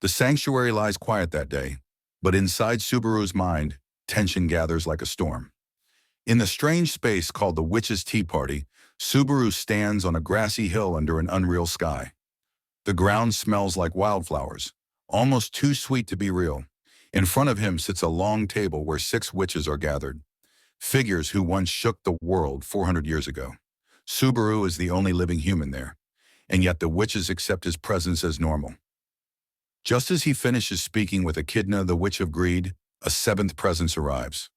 The sanctuary lies quiet that day, but inside Subaru's mind, tension gathers like a storm. In the strange space called the Witch's Tea Party, Subaru stands on a grassy hill under an unreal sky. The ground smells like wildflowers, almost too sweet to be real. In front of him sits a long table where 6 witches are gathered, figures who once shook the world 400 years ago. Subaru is the only living human there, and yet the witches accept his presence as normal. Just as he finishes speaking with Echidna, the Witch of Greed, a 7th presence arrives.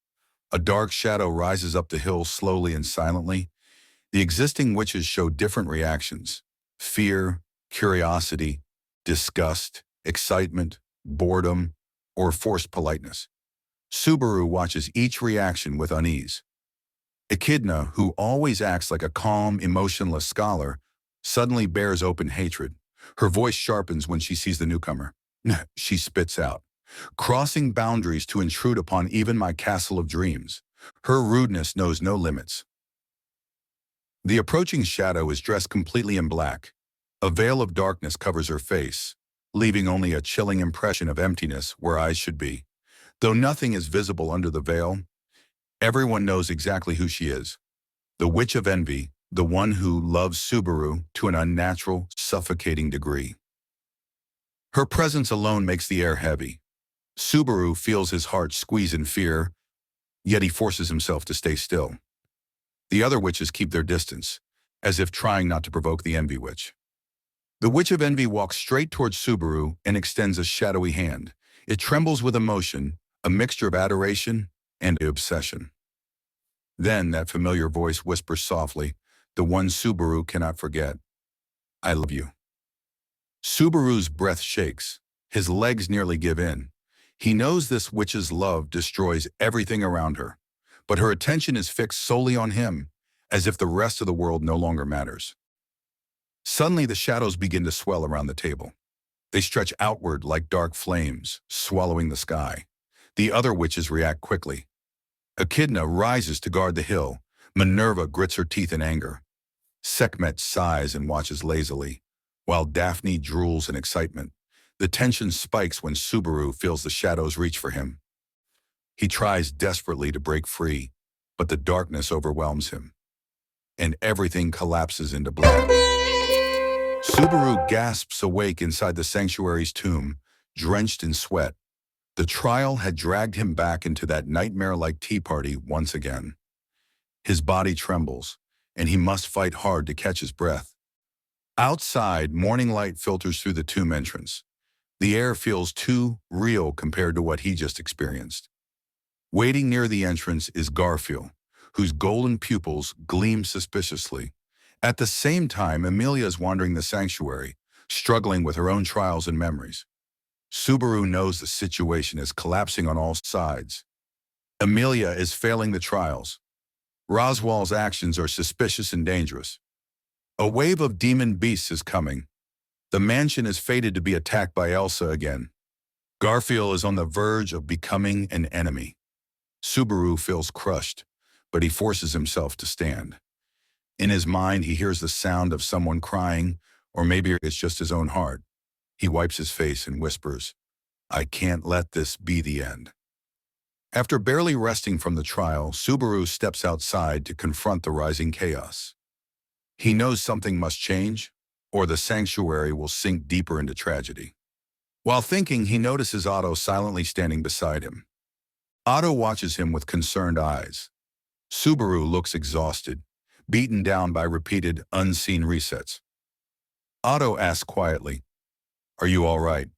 A dark shadow rises up the hill slowly and silently. The existing witches show different reactions: fear, curiosity, disgust, excitement, boredom, or forced politeness. Subaru watches each reaction with unease. Echidna, who always acts like a calm, emotionless scholar, suddenly bears open hatred. Her voice sharpens when she sees the newcomer. She spits out, crossing boundaries to intrude upon even my castle of dreams. Her rudeness knows no limits. The approaching shadow is dressed completely in black. A veil of darkness covers her face, leaving only a chilling impression of emptiness where eyes should be. Though nothing is visible under the veil, everyone knows exactly who she is. The Witch of Envy, the one who loves Subaru to an unnatural, suffocating degree. Her presence alone makes the air heavy. Subaru feels his heart squeeze in fear, yet he forces himself to stay still. The other witches keep their distance, as if trying not to provoke the Envy Witch. The Witch of Envy walks straight towards Subaru and extends a shadowy hand. It trembles with emotion, a mixture of adoration and obsession. Then that familiar voice whispers softly, the one Subaru cannot forget. I love you. Subaru's breath shakes. His legs nearly give in. He knows this witch's love destroys everything around her, but her attention is fixed solely on him, as if the rest of the world no longer matters. Suddenly, the shadows begin to swell around the table. They stretch outward like dark flames, swallowing the sky. The other witches react quickly. Echidna rises to guard the hill. Minerva grits her teeth in anger. Sekhmet sighs and watches lazily, while Daphne drools in excitement. The tension spikes when Subaru feels the shadows reach for him. He tries desperately to break free, but the darkness overwhelms him, and everything collapses into black. Subaru gasps awake inside the sanctuary's tomb, drenched in sweat. The trial had dragged him back into that nightmare-like tea party once again. His body trembles, and he must fight hard to catch his breath. Outside, morning light filters through the tomb entrance. The air feels too real compared to what he just experienced. Waiting near the entrance is Garfiel, whose golden pupils gleam suspiciously. At the same time, Emilia is wandering the sanctuary, struggling with her own trials and memories. Subaru knows the situation is collapsing on all sides. Emilia is failing the trials. Roswaal's actions are suspicious and dangerous. A wave of demon beasts is coming. The mansion is fated to be attacked by Elsa again. Garfiel is on the verge of becoming an enemy. Subaru feels crushed, but he forces himself to stand. In his mind, he hears the sound of someone crying, or maybe it's just his own heart. He wipes his face and whispers, "I can't let this be the end." After barely resting from the trial, Subaru steps outside to confront the rising chaos. He knows something must change, or the sanctuary will sink deeper into tragedy. While thinking, he notices Otto silently standing beside him. Otto watches him with concerned eyes. Subaru looks exhausted, beaten down by repeated, unseen resets. Otto asks quietly, "Are you all right?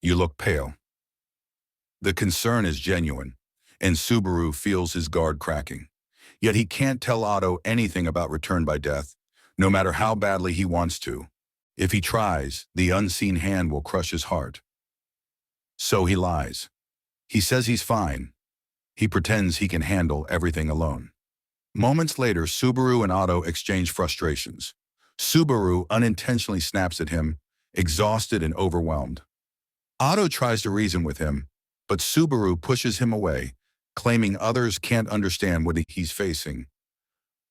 You look pale." The concern is genuine, and Subaru feels his guard cracking. Yet he can't tell Otto anything about return by death, no matter how badly he wants to. If he tries, the unseen hand will crush his heart. So he lies. He says he's fine. He pretends he can handle everything alone. Moments later, Subaru and Otto exchange frustrations. Subaru unintentionally snaps at him, exhausted and overwhelmed. Otto tries to reason with him, but Subaru pushes him away, claiming others can't understand what he's facing.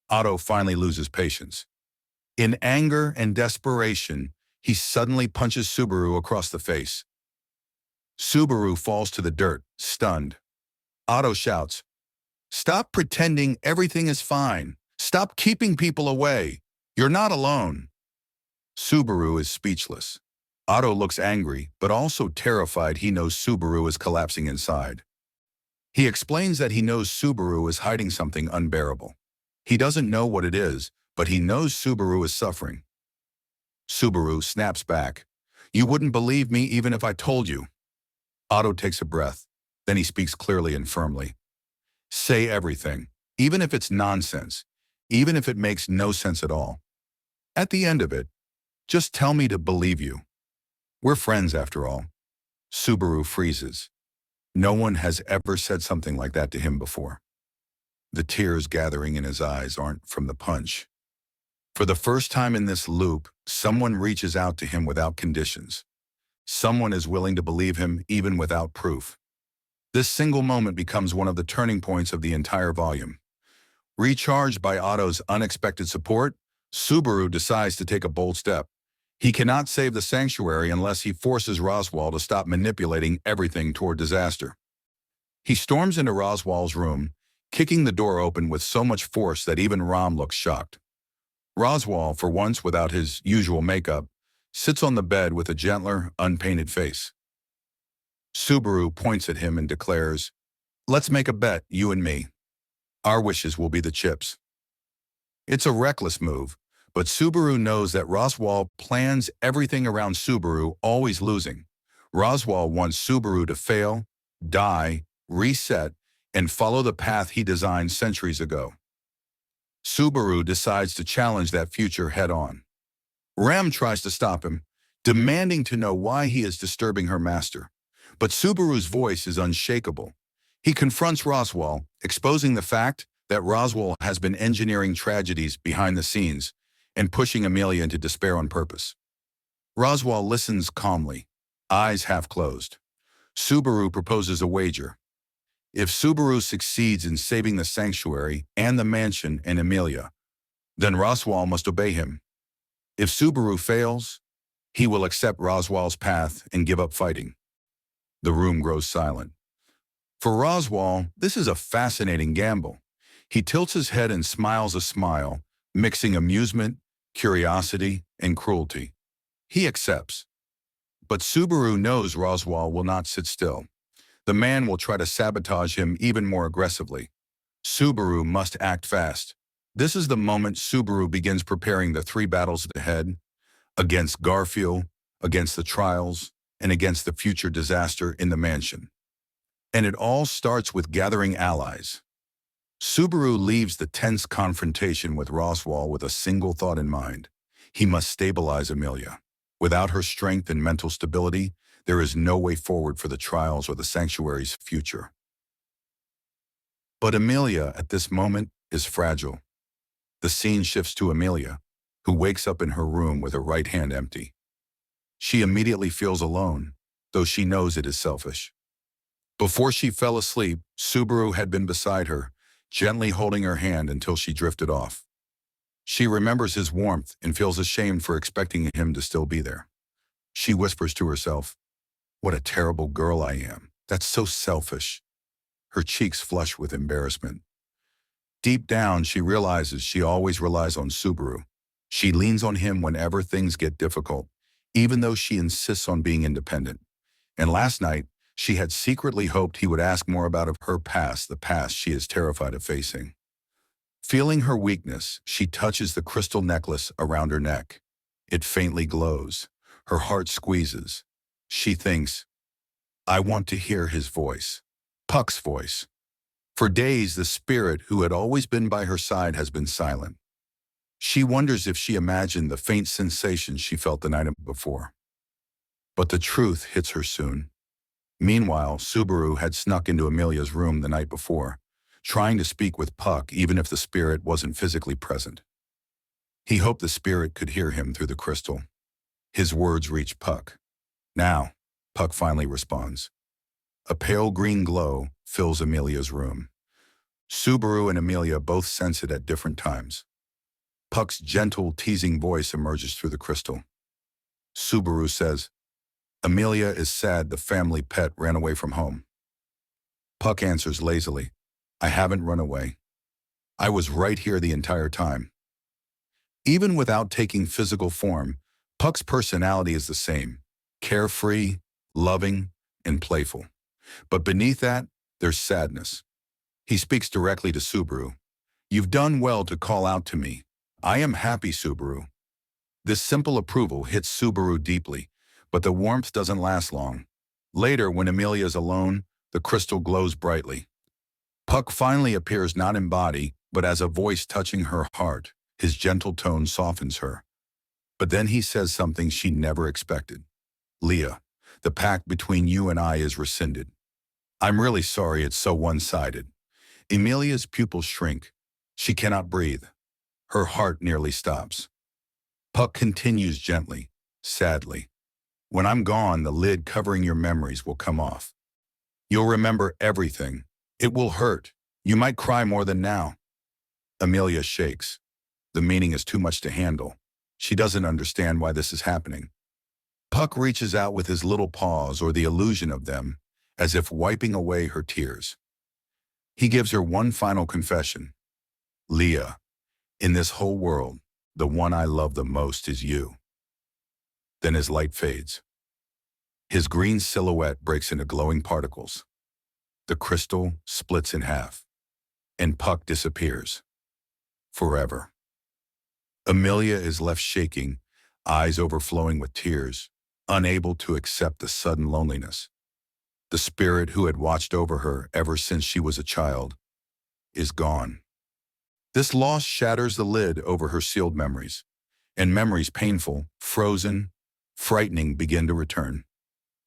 Otto finally loses patience. In anger and desperation, he suddenly punches Subaru across the face. Subaru falls to the dirt, stunned. Otto shouts, "Stop pretending everything is fine. Stop keeping people away. You're not alone." Subaru is speechless. Otto looks angry, but also terrified. He knows Subaru is collapsing inside. He explains that he knows Subaru is hiding something unbearable. He doesn't know what it is, but he knows Subaru is suffering. Subaru snaps back. "You wouldn't believe me even if I told you." Otto takes a breath. Then he speaks clearly and firmly. "Say everything, even if it's nonsense, even if it makes no sense at all. At the end of it, just tell me to believe you. We're friends after all." Subaru freezes. No one has ever said something like that to him before. The tears gathering in his eyes aren't from the punch. For the first time in this loop, someone reaches out to him without conditions. Someone is willing to believe him even without proof. This single moment becomes one of the turning points of the entire volume. Recharged by Otto's unexpected support, Subaru decides to take a bold step. He cannot save the sanctuary unless he forces Roswaal to stop manipulating everything toward disaster. He storms into Roswaal's room, kicking the door open with so much force that even Rom looks shocked. Roswaal, for once without his usual makeup, sits on the bed with a gentler, unpainted face. Subaru points at him and declares, "Let's make a bet, you and me. Our wishes will be the chips." It's a reckless move, but Subaru knows that Roswaal plans everything around Subaru always losing. Roswaal wants Subaru to fail, die, reset, and follow the path he designed centuries ago. Subaru decides to challenge that future head-on. Ram tries to stop him, demanding to know why he is disturbing her master. But Subaru's voice is unshakable. He confronts Roswaal, exposing the fact that Roswaal has been engineering tragedies behind the scenes and pushing Emilia into despair on purpose. Roswaal listens calmly, eyes half closed. Subaru proposes a wager. If Subaru succeeds in saving the sanctuary and the mansion and Emilia, then Roswaal must obey him. If Subaru fails, he will accept Roswaal's path and give up fighting. The room grows silent. For Roswaal, this is a fascinating gamble. He tilts his head and smiles a smile, mixing amusement, curiosity, and cruelty. He accepts. But Subaru knows Roswaal will not sit still. The man will try to sabotage him even more aggressively. Subaru must act fast. This is the moment Subaru begins preparing the 3 battles ahead, against Garfiel, against the trials, and against the future disaster in the mansion. And it all starts with gathering allies. Subaru leaves the tense confrontation with Roswaal with a single thought in mind. He must stabilize Emilia. Without her strength and mental stability, there is no way forward for the trials or the sanctuary's future. But Emilia, at this moment, is fragile. The scene shifts to Emilia, who wakes up in her room with her right hand empty. She immediately feels alone, though she knows it is selfish. Before she fell asleep, Subaru had been beside her, gently holding her hand until she drifted off. She remembers his warmth and feels ashamed for expecting him to still be there. She whispers to herself, "What a terrible girl I am. That's so selfish." Her cheeks flush with embarrassment. Deep down, she realizes she always relies on Subaru. She leans on him whenever things get difficult, even though she insists on being independent. And last night, she had secretly hoped he would ask more about her past, the past she is terrified of facing. Feeling her weakness, she touches the crystal necklace around her neck. It faintly glows. Her heart squeezes. She thinks, "I want to hear his voice." Puck's voice. For days, the spirit who had always been by her side has been silent. She wonders if she imagined the faint sensation she felt the night before. But the truth hits her soon. Meanwhile, Subaru had snuck into Emilia's room the night before, trying to speak with Puck even if the spirit wasn't physically present. He hoped the spirit could hear him through the crystal. His words reached Puck. "Now," Puck finally responds. A pale green glow fills Emilia's room. Subaru and Emilia both sense it at different times. Puck's gentle, teasing voice emerges through the crystal. Subaru says, Emilia is sad the family pet ran away from home. Puck answers lazily, I haven't run away. I was right here the entire time. Even without taking physical form, Puck's personality is the same, carefree, loving, and playful. But beneath that, there's sadness. He speaks directly to Subaru. You've done well to call out to me. I am happy, Subaru. This simple approval hits Subaru deeply, but the warmth doesn't last long. Later, when Emilia is alone, the crystal glows brightly. Puck finally appears not in body, but as a voice touching her heart. His gentle tone softens her. But then he says something she never expected. Leah, the pact between you and I is rescinded. I'm really sorry it's so one-sided. Emilia's pupils shrink. She cannot breathe. Her heart nearly stops. Puck continues gently, sadly. When I'm gone, the lid covering your memories will come off. You'll remember everything. It will hurt. You might cry more than now. Emilia shakes. The meaning is too much to handle. She doesn't understand why this is happening. Puck reaches out with his little paws or the illusion of them, as if wiping away her tears. He gives her one final confession. Leah, in this whole world, the one I love the most is you. Then his light fades. His green silhouette breaks into glowing particles. The crystal splits in half, and Puck disappears. Forever. Emilia is left shaking, eyes overflowing with tears, unable to accept the sudden loneliness. The spirit who had watched over her ever since she was a child is gone. This loss shatters the lid over her sealed memories, and memories painful, frozen, frightening begin to return.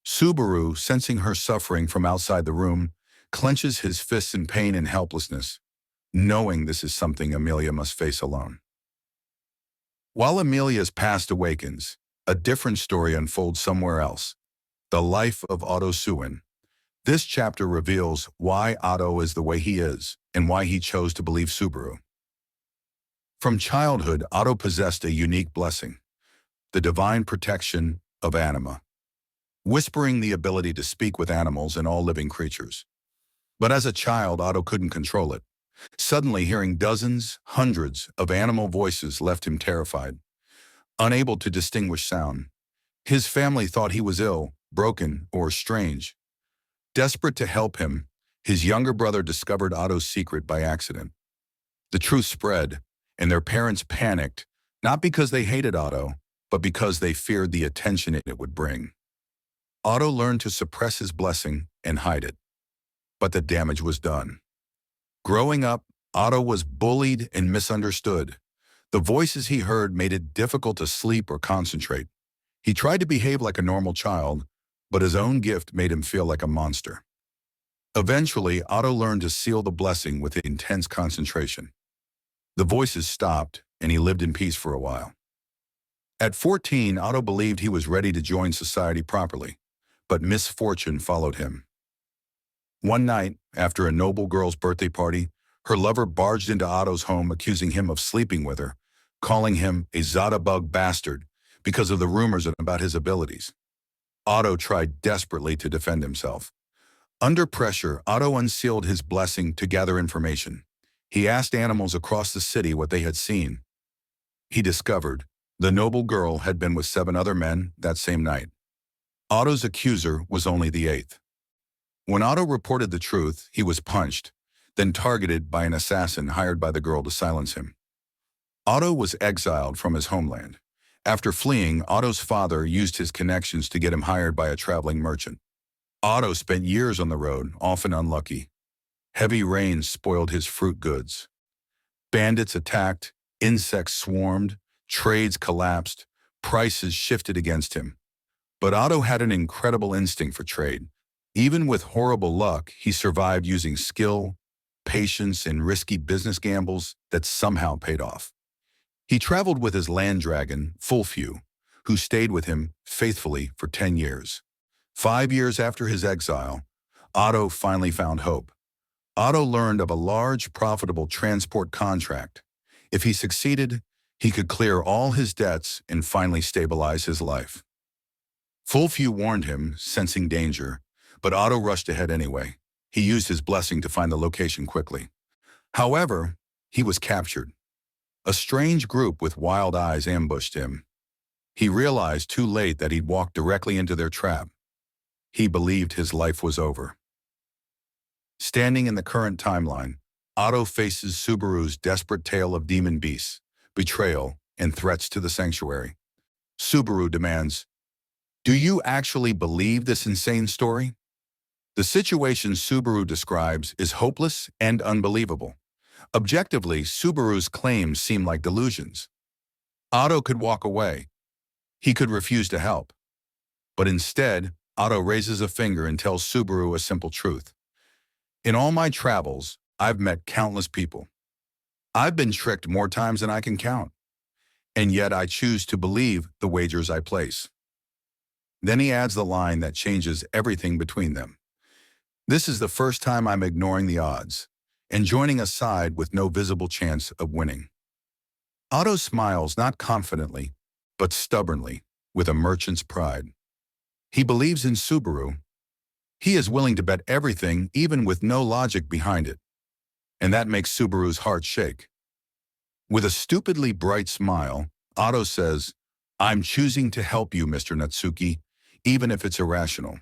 Subaru, sensing her suffering from outside the room, clenches his fists in pain and helplessness, knowing this is something Emilia must face alone. While Emilia's past awakens, a different story unfolds somewhere else. The life of Otto Suin. This chapter reveals why Otto is the way he is and why he chose to believe Subaru. From childhood, Otto possessed a unique blessing, the divine protection of anima, whispering the ability to speak with animals and all living creatures. But as a child, Otto couldn't control it. Suddenly, hearing dozens, hundreds of animal voices left him terrified, unable to distinguish sound. His family thought he was ill, broken, or strange. Desperate to help him, his younger brother discovered Otto's secret by accident. The truth spread, and their parents panicked, not because they hated Otto, but because they feared the attention it would bring. Otto learned to suppress his blessing and hide it. But the damage was done. Growing up, Otto was bullied and misunderstood. The voices he heard made it difficult to sleep or concentrate. He tried to behave like a normal child, but his own gift made him feel like a monster. Eventually, Otto learned to seal the blessing with intense concentration. The voices stopped, and he lived in peace for a while. At 14, Otto believed he was ready to join society properly, but misfortune followed him. One night, after a noble girl's birthday party, her lover barged into Otto's home accusing him of sleeping with her, calling him a Zada-bug bastard because of the rumors about his abilities. Otto tried desperately to defend himself. Under pressure, Otto unsealed his blessing to gather information. He asked animals across the city what they had seen. He discovered the noble girl had been with 7 other men that same night. Otto's accuser was only the 8th. When Otto reported the truth, he was punched, then targeted by an assassin hired by the girl to silence him. Otto was exiled from his homeland. After fleeing, Otto's father used his connections to get him hired by a traveling merchant. Otto spent years on the road, often unlucky. Heavy rains spoiled his fruit goods. Bandits attacked, insects swarmed, trades collapsed, prices shifted against him. But Otto had an incredible instinct for trade. Even with horrible luck, he survived using skill, patience, and risky business gambles that somehow paid off. He traveled with his land dragon, Fulfew, who stayed with him faithfully for 10 years. 5 years after his exile, Otto finally found hope. Otto learned of a large, profitable transport contract. If he succeeded, he could clear all his debts and finally stabilize his life. Full Few warned him, sensing danger, but Otto rushed ahead anyway. He used his blessing to find the location quickly. However, he was captured. A strange group with wild eyes ambushed him. He realized too late that he'd walked directly into their trap. He believed his life was over. Standing in the current timeline, Otto faces Subaru's desperate tale of demon beasts, betrayal, and threats to the sanctuary. Subaru demands, "Do you actually believe this insane story?" The situation Subaru describes is hopeless and unbelievable. Objectively, Subaru's claims seem like delusions. Otto could walk away. He could refuse to help. But instead, Otto raises a finger and tells Subaru a simple truth. In all my travels, I've met countless people. I've been tricked more times than I can count. And yet I choose to believe the wagers I place. Then he adds the line that changes everything between them. This is the first time I'm ignoring the odds and joining a side with no visible chance of winning. Otto smiles not confidently, but stubbornly, with a merchant's pride. He believes in Subaru. He is willing to bet everything, even with no logic behind it. And that makes Subaru's heart shake. With a stupidly bright smile, Otto says, "I'm choosing to help you, Mr. Natsuki, even if it's irrational."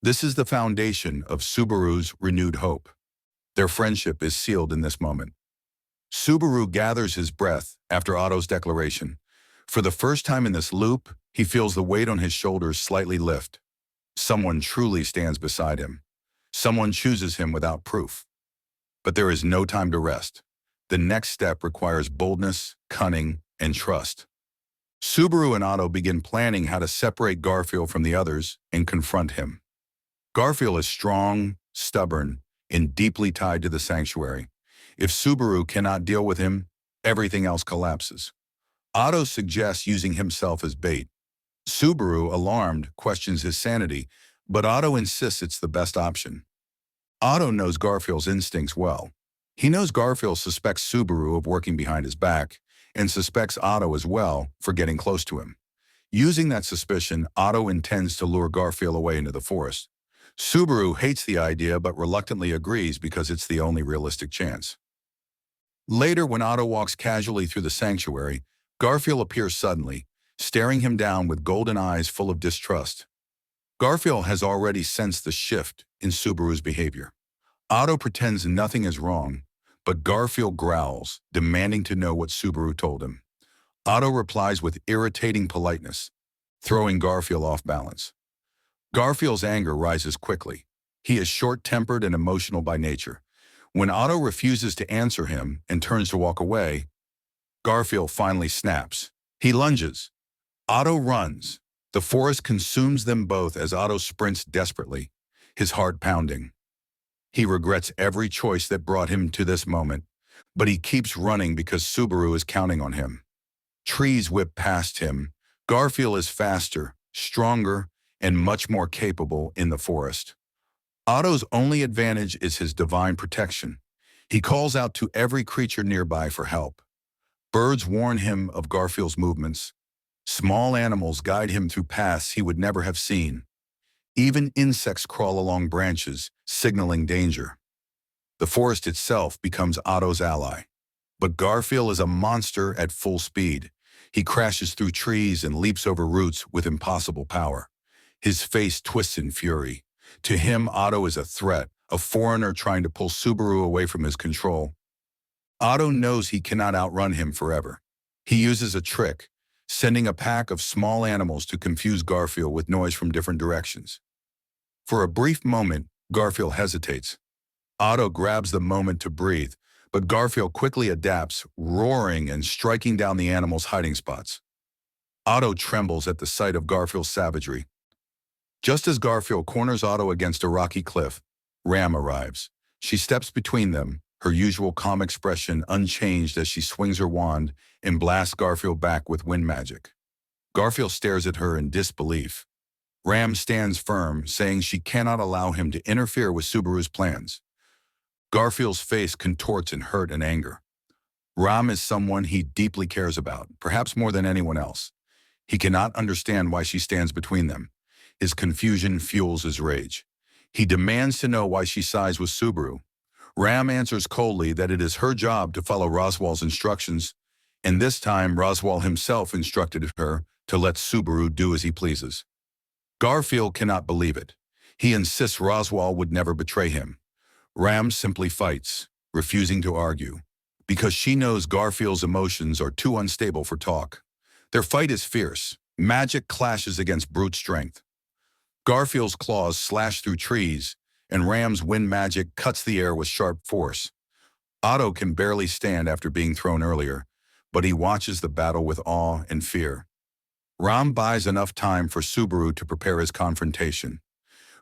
This is the foundation of Subaru's renewed hope. Their friendship is sealed in this moment. Subaru gathers his breath after Otto's declaration. For the first time in this loop, he feels the weight on his shoulders slightly lift. Someone truly stands beside him. Someone chooses him without proof. But there is no time to rest. The next step requires boldness, cunning, and trust. Subaru and Otto begin planning how to separate Garfiel from the others and confront him. Garfiel is strong, stubborn, and deeply tied to the sanctuary. If Subaru cannot deal with him, everything else collapses. Otto suggests using himself as bait. Subaru, alarmed, questions his sanity, but Otto insists it's the best option. Otto knows Garfiel's instincts well. He knows Garfiel suspects Subaru of working behind his back, and suspects Otto as well for getting close to him. Using that suspicion, Otto intends to lure Garfiel away into the forest. Subaru hates the idea but reluctantly agrees because it's the only realistic chance. Later, when Otto walks casually through the sanctuary, Garfiel appears suddenly, staring him down with golden eyes full of distrust. Garfiel has already sensed the shift in Subaru's behavior. Otto pretends nothing is wrong, but Garfiel growls, demanding to know what Subaru told him. Otto replies with irritating politeness, throwing Garfiel off balance. Garfiel's anger rises quickly. He is short-tempered and emotional by nature. When Otto refuses to answer him and turns to walk away, Garfiel finally snaps. He lunges. Otto runs. The forest consumes them both as Otto sprints desperately, his heart pounding. He regrets every choice that brought him to this moment, but he keeps running because Subaru is counting on him. Trees whip past him. Garfiel is faster, stronger, and much more capable in the forest. Otto's only advantage is his divine protection. He calls out to every creature nearby for help. Birds warn him of Garfiel's movements. Small animals guide him through paths he would never have seen. Even insects crawl along branches, signaling danger. The forest itself becomes Otto's ally. But Garfiel is a monster at full speed. He crashes through trees and leaps over roots with impossible power. His face twists in fury. To him, Otto is a threat, a foreigner trying to pull Subaru away from his control. Otto knows he cannot outrun him forever. He uses a trick, sending a pack of small animals to confuse Garfiel with noise from different directions. For a brief moment, Garfiel hesitates. Otto grabs the moment to breathe, but Garfiel quickly adapts, roaring and striking down the animals' hiding spots. Otto trembles at the sight of Garfiel's savagery. Just as Garfiel corners Otto against a rocky cliff, Ram arrives. She steps between them, her usual calm expression unchanged as she swings her wand and blasts Garfiel back with wind magic. Garfiel stares at her in disbelief. Ram stands firm, saying she cannot allow him to interfere with Subaru's plans. Garfiel's face contorts in hurt and anger. Ram is someone he deeply cares about, perhaps more than anyone else. He cannot understand why she stands between them. His confusion fuels his rage. He demands to know why she sides with Subaru. Ram answers coldly that it is her job to follow Roswaal's instructions, and this time Roswaal himself instructed her to let Subaru do as he pleases. Garfiel cannot believe it. He insists Roswaal would never betray him. Ram simply fights, refusing to argue, because she knows Garfiel's emotions are too unstable for talk. Their fight is fierce. Magic clashes against brute strength. Garfield's claws slash through trees, and Ram's wind magic cuts the air with sharp force. Otto can barely stand after being thrown earlier, but he watches the battle with awe and fear. Ram buys enough time for Subaru to prepare his confrontation.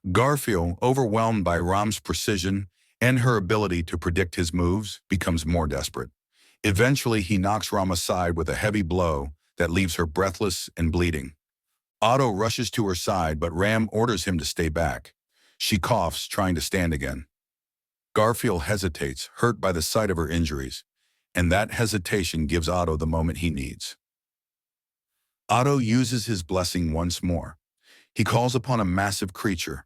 Garfiel, overwhelmed by Ram's precision and her ability to predict his moves, becomes more desperate. Eventually, he knocks Ram aside with a heavy blow that leaves her breathless and bleeding. Otto rushes to her side, but Ram orders him to stay back. She coughs, trying to stand again. Garfiel hesitates, hurt by the sight of her injuries, and that hesitation gives Otto the moment he needs. Otto uses his blessing once more. He calls upon a massive creature,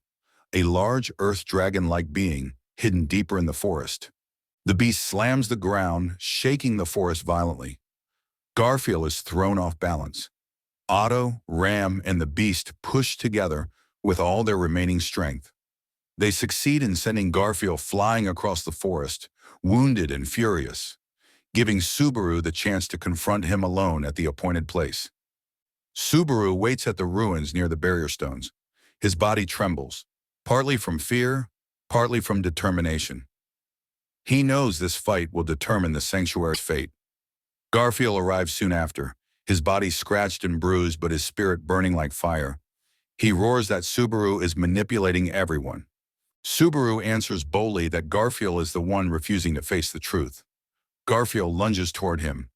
a large earth dragon-like being hidden deeper in the forest. The beast slams the ground, shaking the forest violently. Garfiel is thrown off balance. Otto, Ram, and the beast push together with all their remaining strength. They succeed in sending Garfiel flying across the forest, wounded and furious, giving Subaru the chance to confront him alone at the appointed place. Subaru waits at the ruins near the barrier stones. His body trembles, partly from fear, partly from determination. He knows this fight will determine the sanctuary's fate. Garfiel arrives soon after, his body scratched and bruised but his spirit burning like fire. He roars that Subaru is manipulating everyone. Subaru answers boldly that Garfiel is the one refusing to face the truth. Garfiel lunges toward him.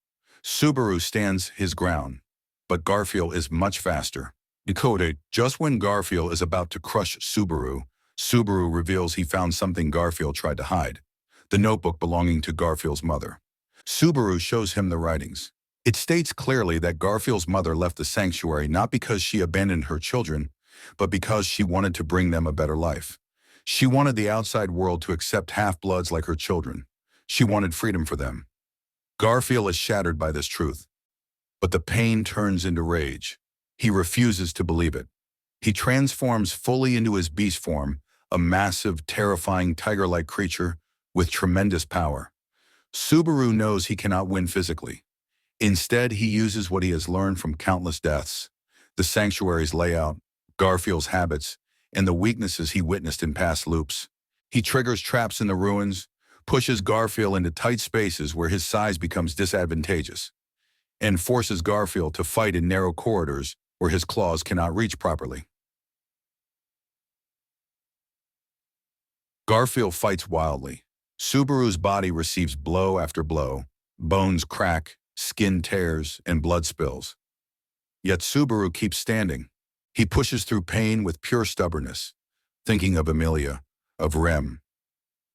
Subaru stands his ground, but Garfiel is much faster. Decoded, just when Garfiel is about to crush Subaru, Subaru reveals he found something Garfiel tried to hide, the notebook belonging to Garfiel's mother. Subaru shows him the writings. It states clearly that Garfiel's mother left the sanctuary not because she abandoned her children, but because she wanted to bring them a better life. She wanted the outside world to accept half-bloods like her children. She wanted freedom for them. Garfiel is shattered by this truth, but the pain turns into rage. He refuses to believe it. He transforms fully into his beast form, a massive, terrifying tiger-like creature with tremendous power. Subaru knows he cannot win physically. Instead, he uses what he has learned from countless deaths, the sanctuary's layout, Garfiel's habits, and the weaknesses he witnessed in past loops. He triggers traps in the ruins, pushes Garfiel into tight spaces where his size becomes disadvantageous, and forces Garfiel to fight in narrow corridors where his claws cannot reach properly. Garfiel fights wildly. Subaru's body receives blow after blow, bones crack, skin tears, and blood spills. Yet Subaru keeps standing. He pushes through pain with pure stubbornness, thinking of Emilia, of Rem,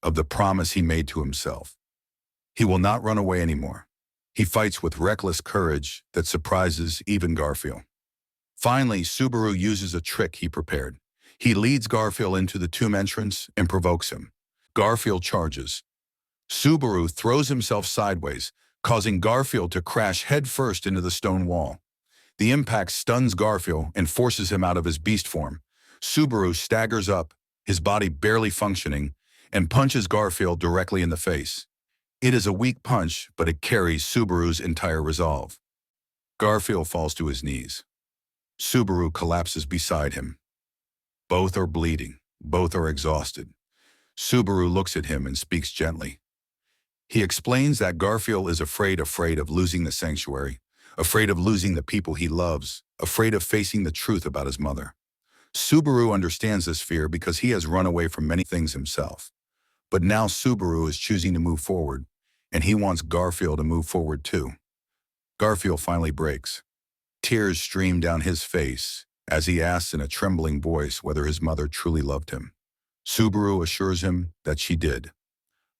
of the promise he made to himself. He will not run away anymore. He fights with reckless courage that surprises even Garfiel. Finally, Subaru uses a trick he prepared. He leads Garfiel into the tomb entrance and provokes him. Garfiel charges. Subaru throws himself sideways, causing Garfiel to crash headfirst into the stone wall. The impact stuns Garfiel and forces him out of his beast form. Subaru staggers up, his body barely functioning, and punches Garfiel directly in the face. It is a weak punch, but it carries Subaru's entire resolve. Garfiel falls to his knees. Subaru collapses beside him. Both are bleeding. Both are exhausted. Subaru looks at him and speaks gently. He explains that Garfiel is afraid of losing the sanctuary, afraid of losing the people he loves, afraid of facing the truth about his mother. Subaru understands this fear because he has run away from many things himself. But now Subaru is choosing to move forward, and he wants Garfiel to move forward too. Garfiel finally breaks. Tears stream down his face as he asks in a trembling voice whether his mother truly loved him. Subaru assures him that she did.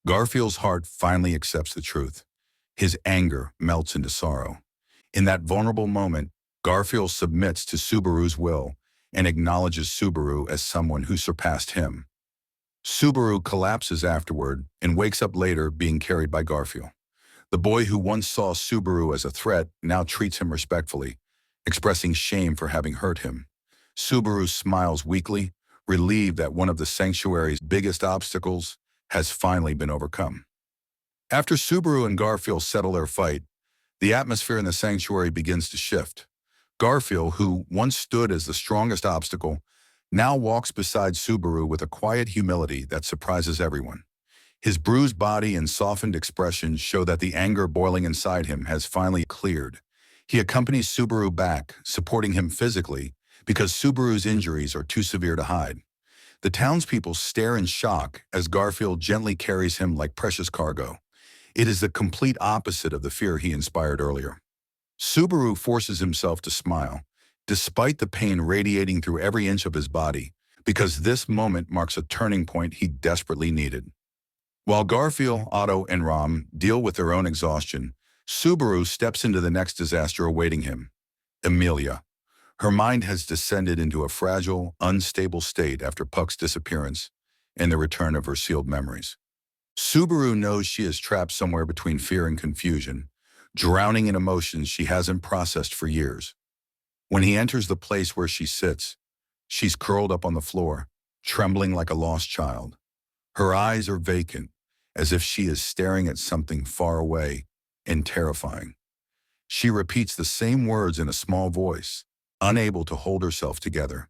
Garfiel's heart finally accepts the truth. His anger melts into sorrow. In that vulnerable moment, Garfiel submits to Subaru's will and acknowledges Subaru as someone who surpassed him. Subaru collapses afterward and wakes up later being carried by Garfiel. The boy who once saw Subaru as a threat now treats him respectfully, expressing shame for having hurt him. Subaru smiles weakly, relieved that one of the sanctuary's biggest obstacles has finally been overcome. After Subaru and Garfiel settle their fight, the atmosphere in the sanctuary begins to shift. Garfiel, who once stood as the strongest obstacle, now walks beside Subaru with a quiet humility that surprises everyone. His bruised body and softened expression show that the anger boiling inside him has finally cleared. He accompanies Subaru back, supporting him physically, because Subaru's injuries are too severe to hide. The townspeople stare in shock as Garfiel gently carries him like precious cargo. It is the complete opposite of the fear he inspired earlier. Subaru forces himself to smile, despite the pain radiating through every inch of his body, because this moment marks a turning point he desperately needed. While Garfiel, Otto, and Ram deal with their own exhaustion, Subaru steps into the next disaster awaiting him, Emilia. Her mind has descended into a fragile, unstable state after Puck's disappearance and the return of her sealed memories. Subaru knows she is trapped somewhere between fear and confusion, drowning in emotions she hasn't processed for years. When he enters the place where she sits, she's curled up on the floor, trembling like a lost child. Her eyes are vacant, as if she is staring at something far away and terrifying. She repeats the same words in a small voice, unable to hold herself together.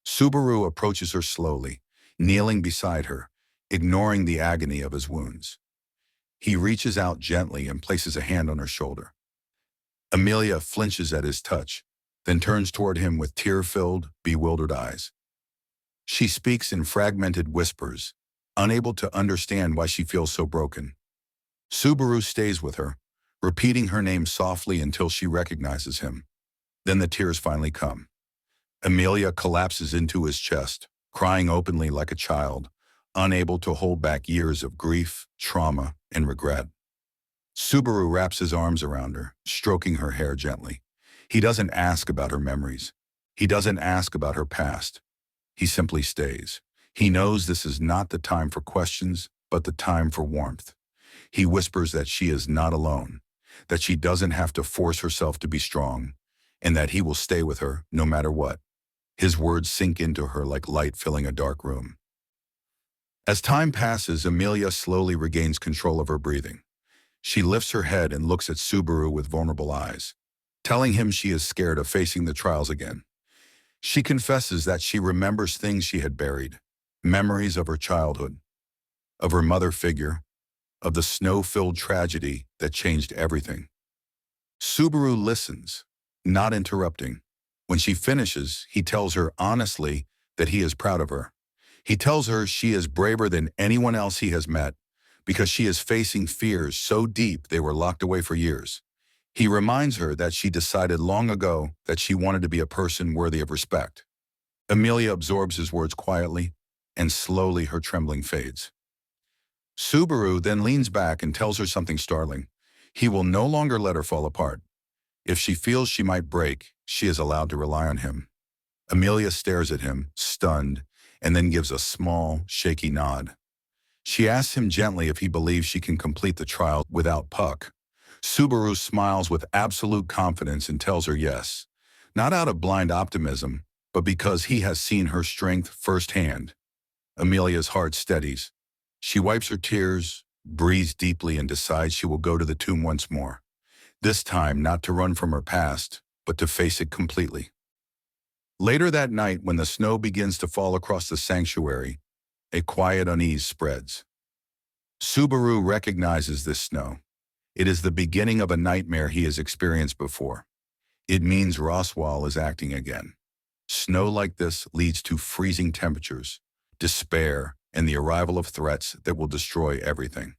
Subaru approaches her slowly, kneeling beside her, ignoring the agony of his wounds. He reaches out gently and places a hand on her shoulder. Emilia flinches at his touch, then turns toward him with tear-filled, bewildered eyes. She speaks in fragmented whispers, unable to understand why she feels so broken. Subaru stays with her, repeating her name softly until she recognizes him. Then the tears finally come. Emilia collapses into his chest, crying openly like a child, unable to hold back years of grief, trauma, and regret. Subaru wraps his arms around her, stroking her hair gently. He doesn't ask about her memories. He doesn't ask about her past. He simply stays. He knows this is not the time for questions, but the time for warmth. He whispers that she is not alone, that she doesn't have to force herself to be strong, and that he will stay with her no matter what. His words sink into her like light filling a dark room. As time passes, Emilia slowly regains control of her breathing. She lifts her head and looks at Subaru with vulnerable eyes, telling him she is scared of facing the trials again. She confesses that she remembers things she had buried, memories of her childhood, of her mother figure, of the snow-filled tragedy that changed everything. Subaru listens, not interrupting. When she finishes, he tells her honestly that he is proud of her. He tells her she is braver than anyone else he has met because she is facing fears so deep they were locked away for years. He reminds her that she decided long ago that she wanted to be a person worthy of respect. Emilia absorbs his words quietly, and slowly her trembling fades. Subaru then leans back and tells her something startling. He will no longer let her fall apart. If she feels she might break, she is allowed to rely on him. Emilia stares at him, stunned, and then gives a small, shaky nod. She asks him gently if he believes she can complete the trial without Puck. Subaru smiles with absolute confidence and tells her yes, not out of blind optimism, but because he has seen her strength firsthand. Emilia's heart steadies. She wipes her tears, breathes deeply, and decides she will go to the tomb once more. This time not to run from her past, but to face it completely. Later that night, when the snow begins to fall across the sanctuary, a quiet unease spreads. Subaru recognizes this snow. It is the beginning of a nightmare he has experienced before. It means Roswaal is acting again. Snow like this leads to freezing temperatures, despair, and the arrival of threats that will destroy everything.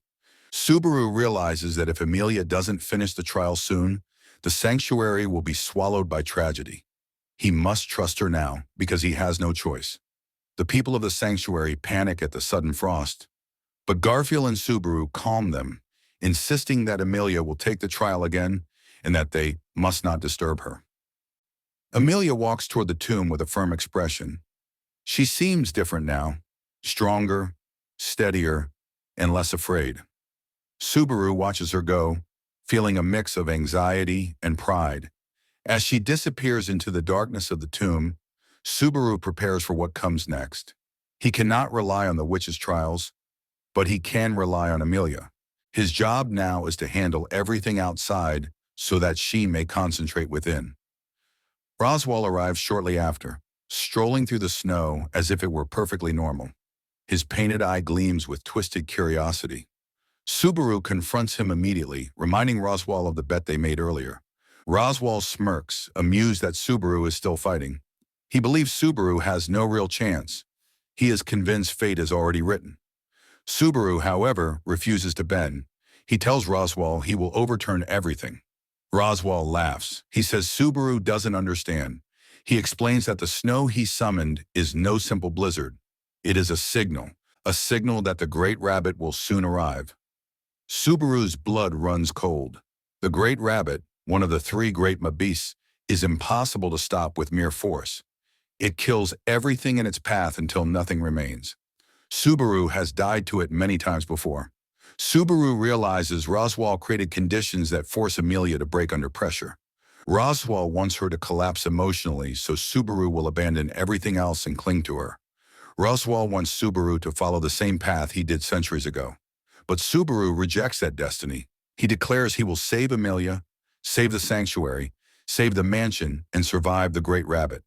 Subaru realizes that if Emilia doesn't finish the trial soon, the sanctuary will be swallowed by tragedy. He must trust her now because he has no choice. The people of the sanctuary panic at the sudden frost, but Garfiel and Subaru calm them, insisting that Emilia will take the trial again and that they must not disturb her. Emilia walks toward the tomb with a firm expression. She seems different now, stronger, steadier, and less afraid. Subaru watches her go, feeling a mix of anxiety and pride. As she disappears into the darkness of the tomb, Subaru prepares for what comes next. He cannot rely on the witch's trials, but he can rely on Emilia. His job now is to handle everything outside so that she may concentrate within. Roswaal arrives shortly after, strolling through the snow as if it were perfectly normal. His painted eye gleams with twisted curiosity. Subaru confronts him immediately, reminding Roswaal of the bet they made earlier. Roswaal smirks, amused that Subaru is still fighting. He believes Subaru has no real chance. He is convinced fate is already written. Subaru, however, refuses to bend. He tells Roswaal he will overturn everything. Roswaal laughs. He says Subaru doesn't understand. He explains that the snow he summoned is no simple blizzard. It is a signal that the Great Rabbit will soon arrive. Subaru's blood runs cold. The Great Rabbit, one of the three great beasts, is impossible to stop with mere force. It kills everything in its path until nothing remains. Subaru has died to it many times before. Subaru realizes Roswaal created conditions that force Emilia to break under pressure. Roswaal wants her to collapse emotionally, so Subaru will abandon everything else and cling to her. Roswaal wants Subaru to follow the same path he did centuries ago. But Subaru rejects that destiny. He declares he will save Emilia, save the sanctuary, save the mansion, and survive the Great Rabbit.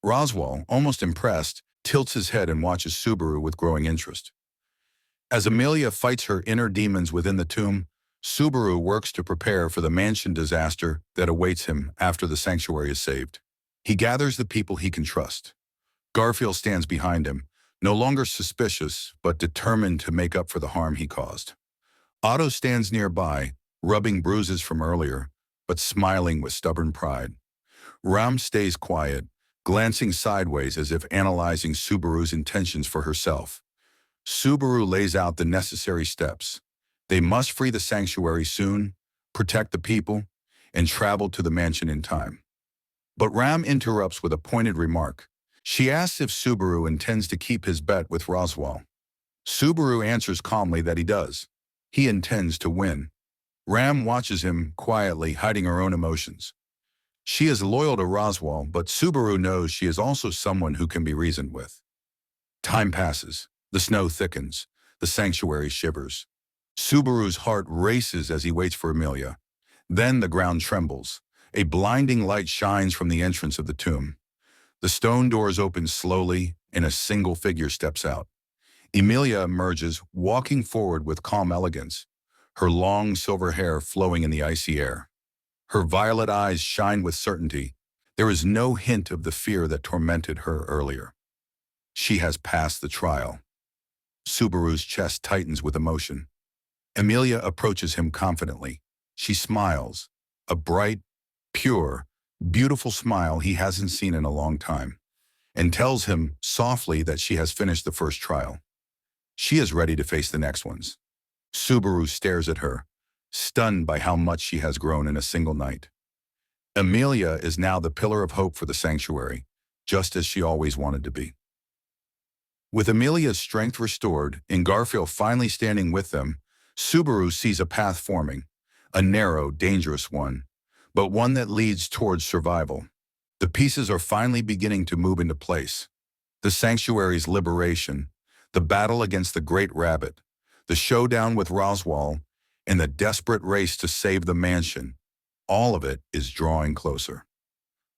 Roswaal, almost impressed, tilts his head and watches Subaru with growing interest. As Emilia fights her inner demons within the tomb, Subaru works to prepare for the mansion disaster that awaits him after the sanctuary is saved. He gathers the people he can trust. Garfiel stands behind him, no longer suspicious, but determined to make up for the harm he caused. Otto stands nearby, rubbing bruises from earlier, but smiling with stubborn pride. Ram stays quiet, glancing sideways as if analyzing Subaru's intentions for herself. Subaru lays out the necessary steps. They must free the sanctuary soon, protect the people, and travel to the mansion in time. But Ram interrupts with a pointed remark. She asks if Subaru intends to keep his bet with Roswaal. Subaru answers calmly that he does. He intends to win. Ram watches him quietly, hiding her own emotions. She is loyal to Roswaal, but Subaru knows she is also someone who can be reasoned with. Time passes. The snow thickens. The sanctuary shivers. Subaru's heart races as he waits for Emilia. Then the ground trembles. A blinding light shines from the entrance of the tomb. The stone doors open slowly, and a single figure steps out. Emilia emerges, walking forward with calm elegance, her long silver hair flowing in the icy air. Her violet eyes shine with certainty. There is no hint of the fear that tormented her earlier. She has passed the trial. Subaru's chest tightens with emotion. Emilia approaches him confidently. She smiles, a bright, pure, beautiful smile he hasn't seen in a long time, and tells him softly that she has finished the first trial. She is ready to face the next ones. Subaru stares at her, stunned by how much she has grown in a single night. Emilia is now the pillar of hope for the sanctuary, just as she always wanted to be. With Emilia's strength restored and Garfiel finally standing with them, Subaru sees a path forming, a narrow, dangerous one, but one that leads towards survival. The pieces are finally beginning to move into place. The sanctuary's liberation, the battle against the Great Rabbit, the showdown with Roswaal, and the desperate race to save the mansion, all of it is drawing closer.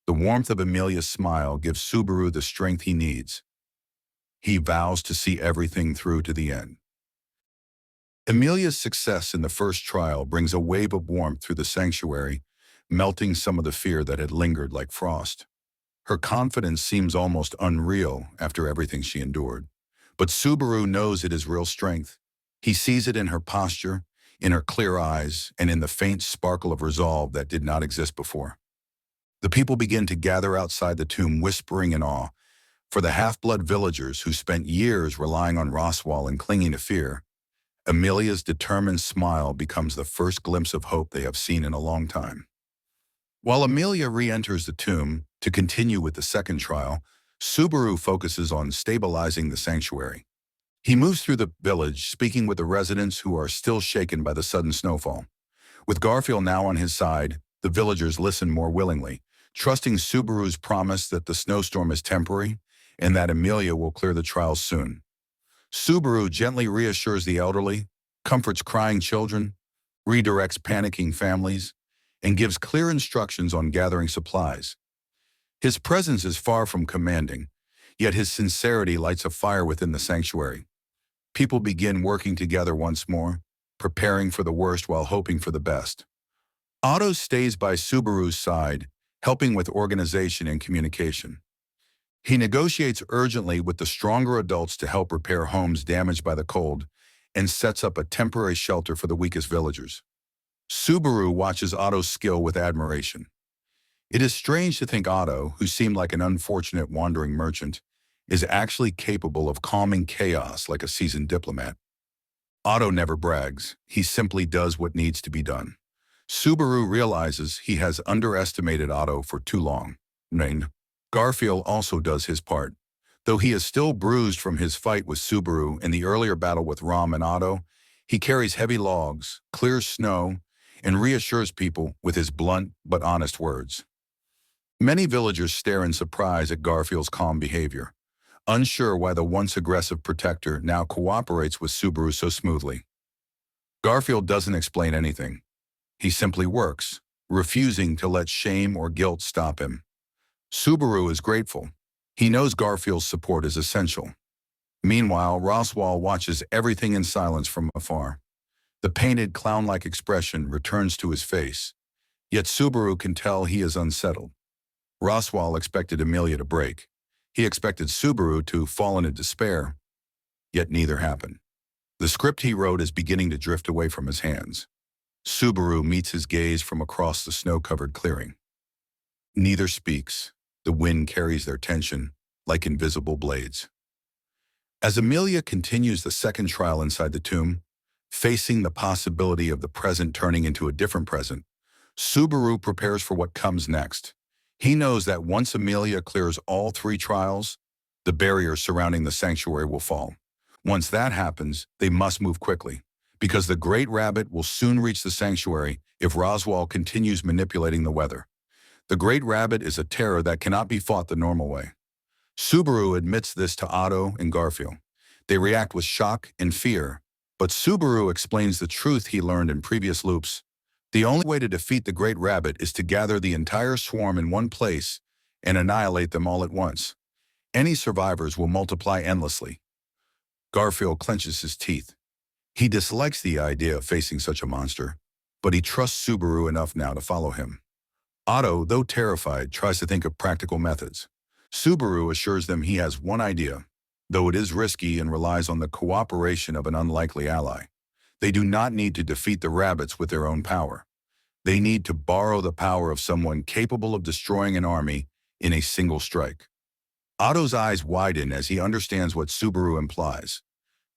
The warmth of Emilia's smile gives Subaru the strength he needs. He vows to see everything through to the end. Emilia's success in the first trial brings a wave of warmth through the sanctuary, melting some of the fear that had lingered like frost. Her confidence seems almost unreal after everything she endured. But Subaru knows it is real strength. He sees it in her posture, in her clear eyes, and in the faint sparkle of resolve that did not exist before. The people begin to gather outside the tomb, whispering in awe. For the half-blood villagers who spent years relying on Roswaal and clinging to fear, Emilia's determined smile becomes the first glimpse of hope they have seen in a long time. While Emilia re-enters the tomb, To continue with the second trial, Subaru focuses on stabilizing the sanctuary. He moves through the village, speaking with the residents who are still shaken by the sudden snowfall. With Garfiel now on his side, the villagers listen more willingly, trusting Subaru's promise that the snowstorm is temporary and that Emilia will clear the trials soon. Subaru gently reassures the elderly, comforts crying children, redirects panicking families, and gives clear instructions on gathering supplies. His presence is far from commanding, yet his sincerity lights a fire within the sanctuary. People begin working together once more, preparing for the worst while hoping for the best. Otto stays by Subaru's side, helping with organization and communication. He negotiates urgently with the stronger adults to help repair homes damaged by the cold and sets up a temporary shelter for the weakest villagers. Subaru watches Otto's skill with admiration. It is strange to think Otto, who seemed like an unfortunate wandering merchant, is actually capable of calming chaos like a seasoned diplomat. Otto never brags, he simply does what needs to be done. Subaru realizes he has underestimated Otto for too long. Garfiel also does his part. Though he is still bruised from his fight with Subaru in the earlier battle with Ram and Otto, he carries heavy logs, clears snow, and reassures people with his blunt but honest words. Many villagers stare in surprise at Garfiel's calm behavior, unsure why the once aggressive protector now cooperates with Subaru so smoothly. Garfiel doesn't explain anything. He simply works, refusing to let shame or guilt stop him. Subaru is grateful. He knows Garfiel's support is essential. Meanwhile, Roswaal watches everything in silence from afar. The painted clown-like expression returns to his face, yet Subaru can tell he is unsettled. Roswaal expected Emilia to break. He expected Subaru to fall into despair, yet neither happened. The script he wrote is beginning to drift away from his hands. Subaru meets his gaze from across the snow-covered clearing. Neither speaks. The wind carries their tension like invisible blades. As Emilia continues the second trial inside the tomb, facing the possibility of the present turning into a different present, Subaru prepares for what comes next. He knows that once Emilia clears all three trials, the barrier surrounding the sanctuary will fall. Once that happens, they must move quickly, because the Great Rabbit will soon reach the sanctuary if Roswaal continues manipulating the weather. The Great Rabbit is a terror that cannot be fought the normal way. Subaru admits this to Otto and Garfiel. They react with shock and fear, but Subaru explains the truth he learned in previous loops. The only way to defeat the Great Rabbit is to gather the entire swarm in one place and annihilate them all at once. Any survivors will multiply endlessly. Garfiel clenches his teeth. He dislikes the idea of facing such a monster, but he trusts Subaru enough now to follow him. Otto, though terrified, tries to think of practical methods. Subaru assures them he has one idea, though it is risky and relies on the cooperation of an unlikely ally. They do not need to defeat the rabbits with their own power. They need to borrow the power of someone capable of destroying an army in a single strike. Otto's eyes widen as he understands what Subaru implies.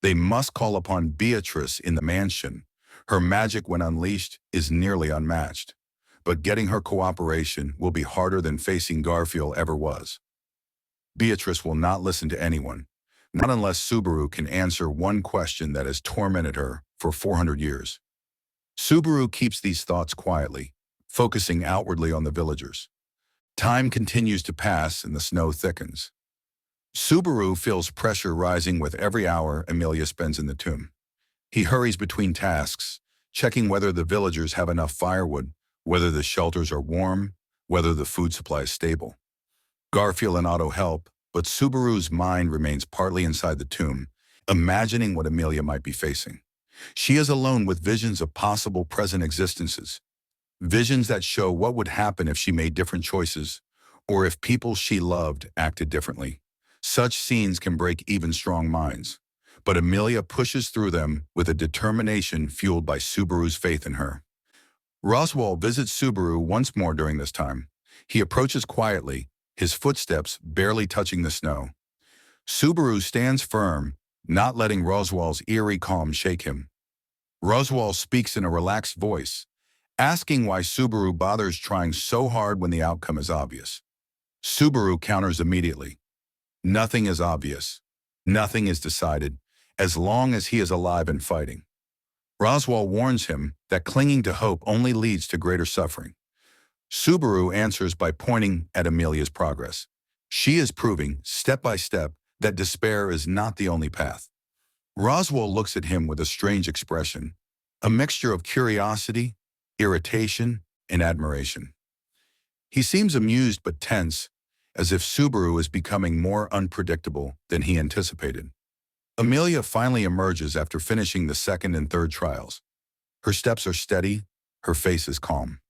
They must call upon Beatrice in the mansion. Her magic, when unleashed, is nearly unmatched. But getting her cooperation will be harder than facing Garfiel ever was. Beatrice will not listen to anyone, not unless Subaru can answer one question that has tormented her for 400 years. Subaru keeps these thoughts quietly, focusing outwardly on the villagers. Time continues to pass and the snow thickens. Subaru feels pressure rising with every hour Emilia spends in the tomb. He hurries between tasks, checking whether the villagers have enough firewood, whether the shelters are warm, whether the food supply is stable. Garfiel and Otto help, but Subaru's mind remains partly inside the tomb, imagining what Emilia might be facing. She is alone with visions of possible present existences, visions that show what would happen if she made different choices, or if people she loved acted differently. Such scenes can break even strong minds, but Emilia pushes through them with a determination fueled by Subaru's faith in her. Roswaal visits Subaru once more during this time. He approaches quietly, his footsteps barely touching the snow. Subaru stands firm, not letting Roswaal's eerie calm shake him. Roswaal speaks in a relaxed voice, asking why Subaru bothers trying so hard when the outcome is obvious. Subaru counters immediately. Nothing is obvious. Nothing is decided, as long as he is alive and fighting. Roswaal warns him that clinging to hope only leads to greater suffering. Subaru answers by pointing at Emilia's progress. She is proving, step by step, that despair is not the only path. Roswaal looks at him with a strange expression, a mixture of curiosity, irritation, and admiration. He seems amused but tense, as if Subaru is becoming more unpredictable than he anticipated. Emilia finally emerges after finishing the second and third trials. Her steps are steady, her face is calm.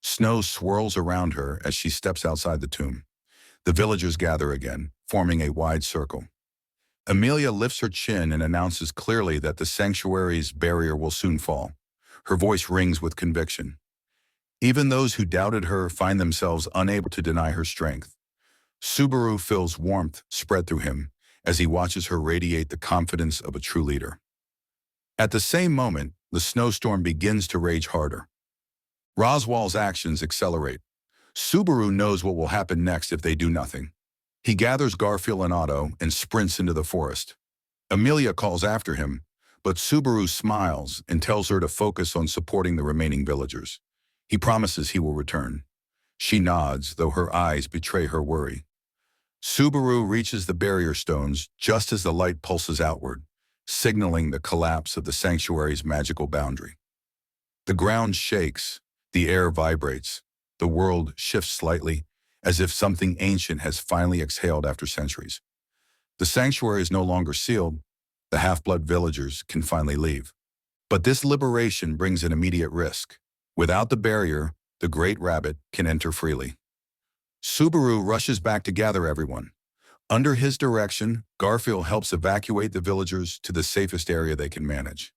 Snow swirls around her as she steps outside the tomb. The villagers gather again, forming a wide circle. Emilia lifts her chin and announces clearly that the sanctuary's barrier will soon fall. Her voice rings with conviction. Even those who doubted her find themselves unable to deny her strength. Subaru feels warmth spread through him as he watches her radiate the confidence of a true leader. At the same moment, the snowstorm begins to rage harder. Roswaal's actions accelerate. Subaru knows what will happen next if they do nothing. He gathers Garfiel and Otto and sprints into the forest. Emilia calls after him, but Subaru smiles and tells her to focus on supporting the remaining villagers. He promises he will return. She nods, though her eyes betray her worry. Subaru reaches the barrier stones just as the light pulses outward, signaling the collapse of the sanctuary's magical boundary. The ground shakes, the air vibrates, the world shifts slightly, as if something ancient has finally exhaled after centuries. The sanctuary is no longer sealed. The half-blood villagers can finally leave. But this liberation brings an immediate risk. Without the barrier, the Great Rabbit can enter freely. Subaru rushes back to gather everyone. Under his direction, Garfiel helps evacuate the villagers to the safest area they can manage.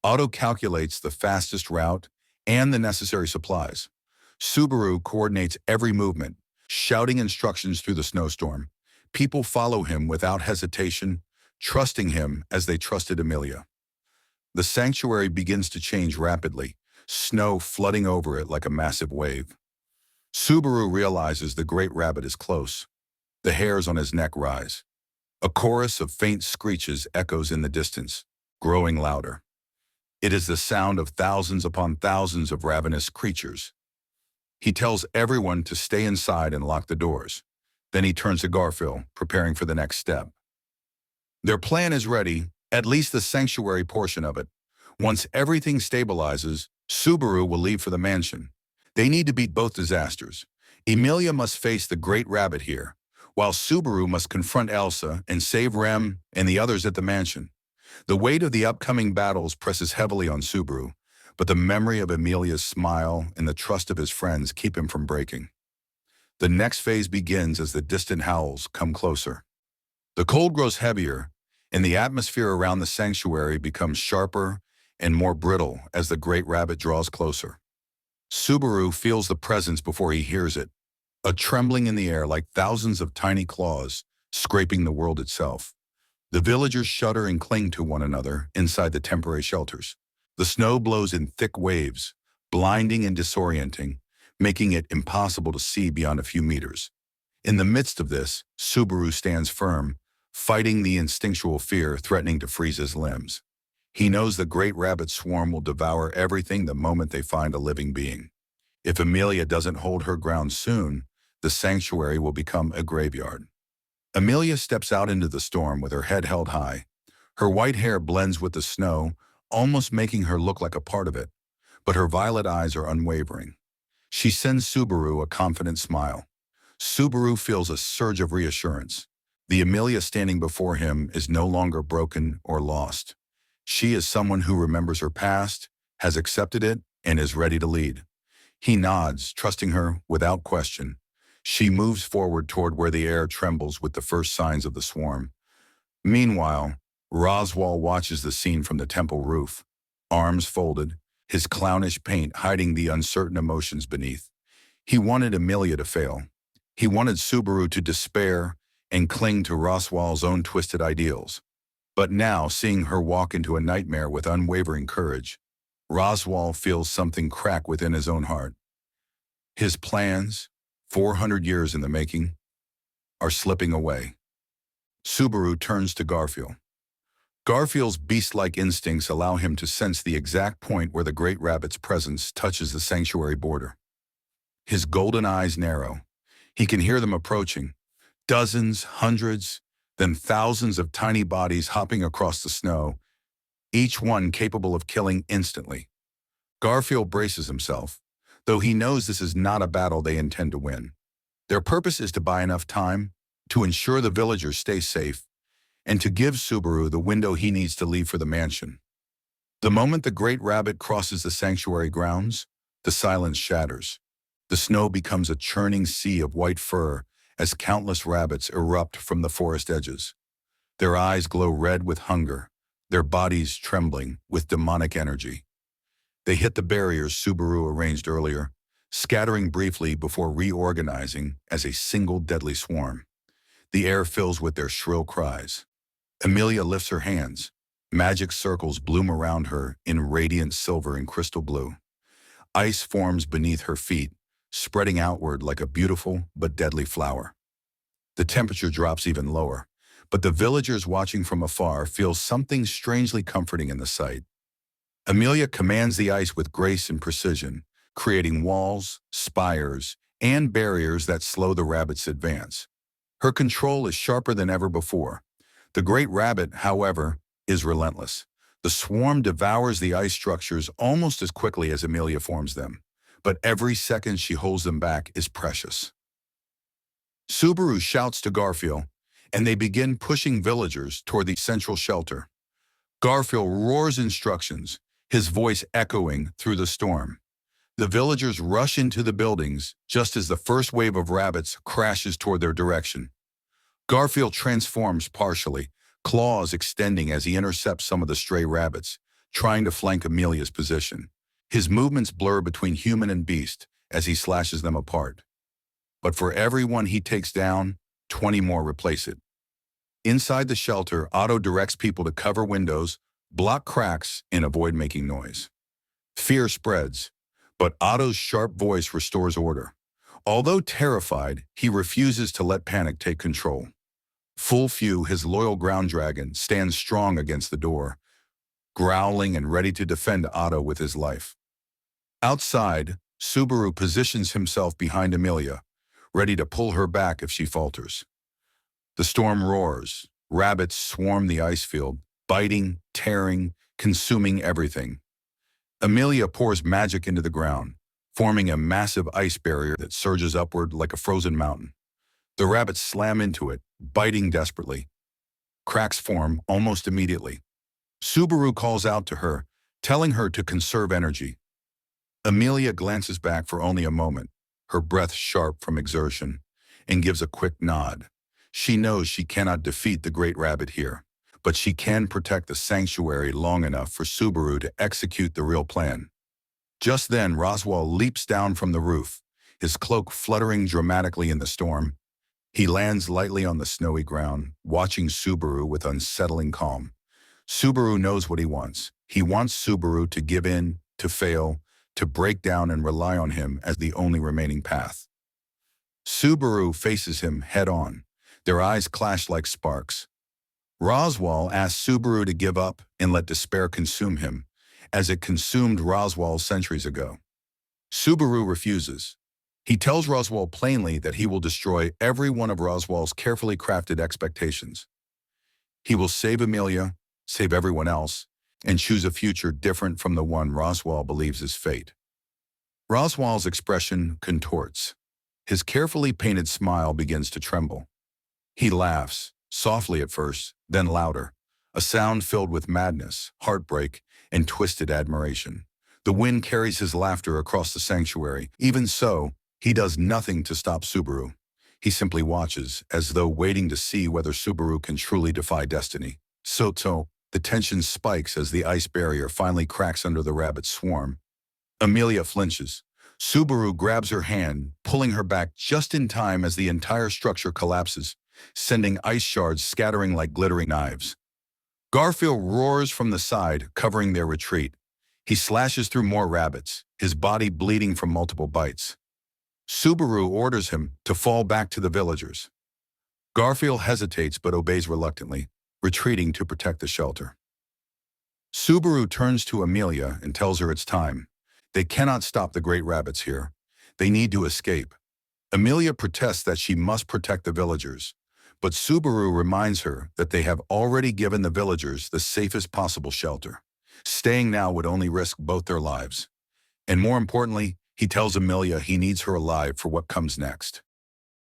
Otto calculates the fastest route and the necessary supplies. Subaru coordinates every movement, shouting instructions through the snowstorm. People follow him without hesitation, trusting him as they trusted Emilia. The sanctuary begins to change rapidly, snow flooding over it like a massive wave. Subaru realizes the Great Rabbit is close. The hairs on his neck rise. A chorus of faint screeches echoes in the distance, growing louder. It is the sound of thousands upon thousands of ravenous creatures. He tells everyone to stay inside and lock the doors. Then he turns to Garfiel, preparing for the next step. Their plan is ready, at least the sanctuary portion of it. Once everything stabilizes, Subaru will leave for the mansion. They need to beat both disasters. Emilia must face the Great Rabbit here, while Subaru must confront Elsa and save Rem and the others at the mansion. The weight of the upcoming battles presses heavily on Subaru, but the memory of Emilia's smile and the trust of his friends keep him from breaking. The next phase begins as the distant howls come closer. The cold grows heavier, and the atmosphere around the sanctuary becomes sharper and more brittle as the Great Rabbit draws closer. Subaru feels the presence before he hears it, a trembling in the air like thousands of tiny claws scraping the world itself. The villagers shudder and cling to one another inside the temporary shelters. The snow blows in thick waves, blinding and disorienting, making it impossible to see beyond a few meters. In the midst of this, Subaru stands firm, fighting the instinctual fear threatening to freeze his limbs. He knows the Great Rabbit swarm will devour everything the moment they find a living being. If Emilia doesn't hold her ground soon, the sanctuary will become a graveyard. Emilia steps out into the storm with her head held high. Her white hair blends with the snow, almost making her look like a part of it, but her violet eyes are unwavering. She sends Subaru a confident smile. Subaru feels a surge of reassurance. The Emilia standing before him is no longer broken or lost. She is someone who remembers her past, has accepted it, and is ready to lead. He nods, trusting her without question. She moves forward toward where the air trembles with the first signs of the swarm. Meanwhile, Roswaal watches the scene from the temple roof, arms folded, his clownish paint hiding the uncertain emotions beneath. He wanted Emilia to fail. He wanted Subaru to despair and cling to Roswaal's own twisted ideals. But now, seeing her walk into a nightmare with unwavering courage, Roswaal feels something crack within his own heart. His plans, 400 years in the making, are slipping away. Subaru turns to Garfiel. Garfiel's beast-like instincts allow him to sense the exact point where the great rabbit's presence touches the sanctuary border. His golden eyes narrow. He can hear them approaching. Dozens, hundreds, then thousands of tiny bodies hopping across the snow, each one capable of killing instantly. Garfield braces himself, though he knows this is not a battle they intend to win. Their purpose is to buy enough time, to ensure the villagers stay safe, and to give Subaru the window he needs to leave for the mansion. The moment the great rabbit crosses the sanctuary grounds, the silence shatters. The snow becomes a churning sea of white fur as countless rabbits erupt from the forest edges. Their eyes glow red with hunger, their bodies trembling with demonic energy. They hit the barriers Subaru arranged earlier, scattering briefly before reorganizing as a single deadly swarm. The air fills with their shrill cries. Emilia lifts her hands. Magic circles bloom around her in radiant silver and crystal blue. Ice forms beneath her feet, spreading outward like a beautiful but deadly flower. The temperature drops even lower, but the villagers watching from afar feel something strangely comforting in the sight. Emilia commands the ice with grace and precision, creating walls, spires, and barriers that slow the rabbit's advance. Her control is sharper than ever before. The great rabbit, however, is relentless. The swarm devours the ice structures almost as quickly as Emilia forms them, but every second she holds them back is precious. Subaru shouts to Garfiel, and they begin pushing villagers toward the central shelter. Garfiel roars instructions, his voice echoing through the storm. The villagers rush into the buildings just as the first wave of rabbits crashes toward their direction. Garfiel transforms partially, claws extending as he intercepts some of the stray rabbits, trying to flank Emilia's position. His movements blur between human and beast as he slashes them apart. But for every one he takes down, 20 more replace it. Inside the shelter, Otto directs people to cover windows, block cracks, and avoid making noise. Fear spreads, but Otto's sharp voice restores order. Although terrified, he refuses to let panic take control. Full Few, his loyal ground dragon, stands strong against the door, growling and ready to defend Otto with his life. Outside, Subaru positions himself behind Emilia, ready to pull her back if she falters. The storm roars. Rabbits swarm the ice field, biting, tearing, consuming everything. Emilia pours magic into the ground, forming a massive ice barrier that surges upward like a frozen mountain. The rabbits slam into it, biting desperately. Cracks form almost immediately. Subaru calls out to her, telling her to conserve energy. Emilia glances back for only a moment, her breath sharp from exertion, and gives a quick nod. She knows she cannot defeat the great rabbit here, but she can protect the sanctuary long enough for Subaru to execute the real plan. Just then, Roswaal leaps down from the roof, his cloak fluttering dramatically in the storm. He lands lightly on the snowy ground, watching Subaru with unsettling calm. Subaru knows what he wants. He wants Subaru to give in, to fail, to break down and rely on him as the only remaining path. Subaru faces him head-on. Their eyes clash like sparks. Roswaal asks Subaru to give up and let despair consume him, as it consumed Roswaal centuries ago. Subaru refuses. He tells Roswaal plainly that he will destroy every one of Roswaal's carefully crafted expectations. He will save Emilia, save everyone else, and choose a future different from the one Roswaal believes is fate. Roswaal's expression contorts. His carefully painted smile begins to tremble. He laughs, softly at first, then louder, a sound filled with madness, heartbreak, and twisted admiration. The wind carries his laughter across the sanctuary. Even so, he does nothing to stop Subaru. He simply watches, as though waiting to see whether Subaru can truly defy destiny. So, the tension spikes as the ice barrier finally cracks under the rabbit swarm. Emilia flinches. Subaru grabs her hand, pulling her back just in time as the entire structure collapses, sending ice shards scattering like glittering knives. Garfiel roars from the side, covering their retreat. He slashes through more rabbits, his body bleeding from multiple bites. Subaru orders him to fall back to the villagers. Garfiel hesitates but obeys reluctantly, retreating to protect the shelter. Subaru turns to Emilia and tells her it's time. They cannot stop the great rabbits here. They need to escape. Emilia protests that she must protect the villagers, but Subaru reminds her that they have already given the villagers the safest possible shelter. Staying now would only risk both their lives. And more importantly, he tells Emilia he needs her alive for what comes next.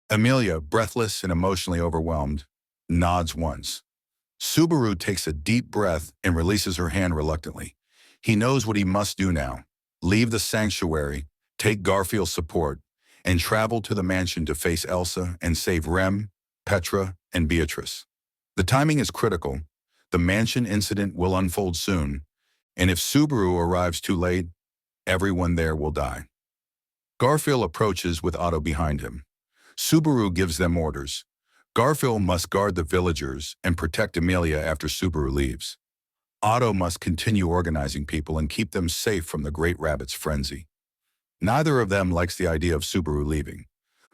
Emilia, breathless and emotionally overwhelmed, nods once. Subaru takes a deep breath and releases her hand reluctantly. He knows what he must do now. Leave the sanctuary, take Garfiel's support, and travel to the mansion to face Elsa and save Rem, Petra, and Beatrice. The timing is critical. The mansion incident will unfold soon, and if Subaru arrives too late, everyone there will die. Garfiel approaches with Otto behind him. Subaru gives them orders. Garfiel must guard the villagers and protect Emilia after Subaru leaves. Otto must continue organizing people and keep them safe from the Great Rabbit's frenzy. Neither of them likes the idea of Subaru leaving,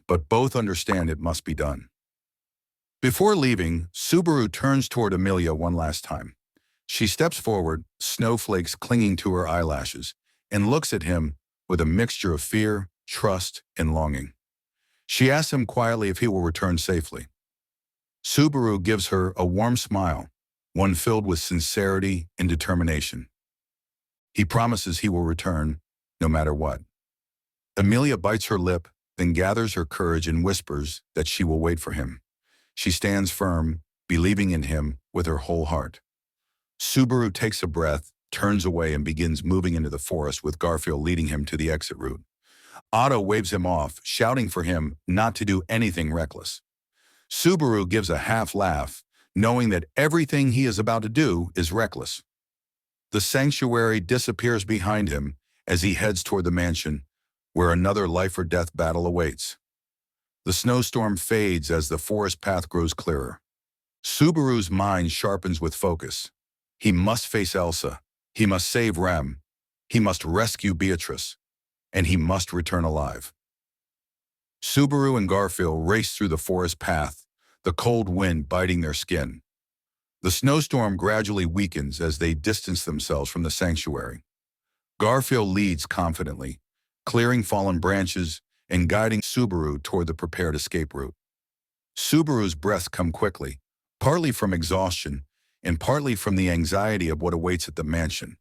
but both understand it must be done. Before leaving, Subaru turns toward Emilia one last time. She steps forward, snowflakes clinging to her eyelashes, and looks at him with a mixture of fear, trust, and longing. She asks him quietly if he will return safely. Subaru gives her a warm smile, one filled with sincerity and determination. He promises he will return, no matter what. Emilia bites her lip, then gathers her courage and whispers that she will wait for him. She stands firm, believing in him with her whole heart. Subaru takes a breath, turns away, and begins moving into the forest with Garfiel leading him to the exit route. Otto waves him off, shouting for him not to do anything reckless. Subaru gives a half laugh, knowing that everything he is about to do is reckless. The sanctuary disappears behind him as he heads toward the mansion, where another life-or-death battle awaits. The snowstorm fades as the forest path grows clearer. Subaru's mind sharpens with focus. He must face Elsa. He must save Rem. He must rescue Beatrice. And he must return alive. Subaru and Garfiel race through the forest path, the cold wind biting their skin. The snowstorm gradually weakens as they distance themselves from the sanctuary. Garfiel leads confidently, clearing fallen branches and guiding Subaru toward the prepared escape route. Subaru's breaths come quickly, partly from exhaustion and partly from the anxiety of what awaits at the mansion.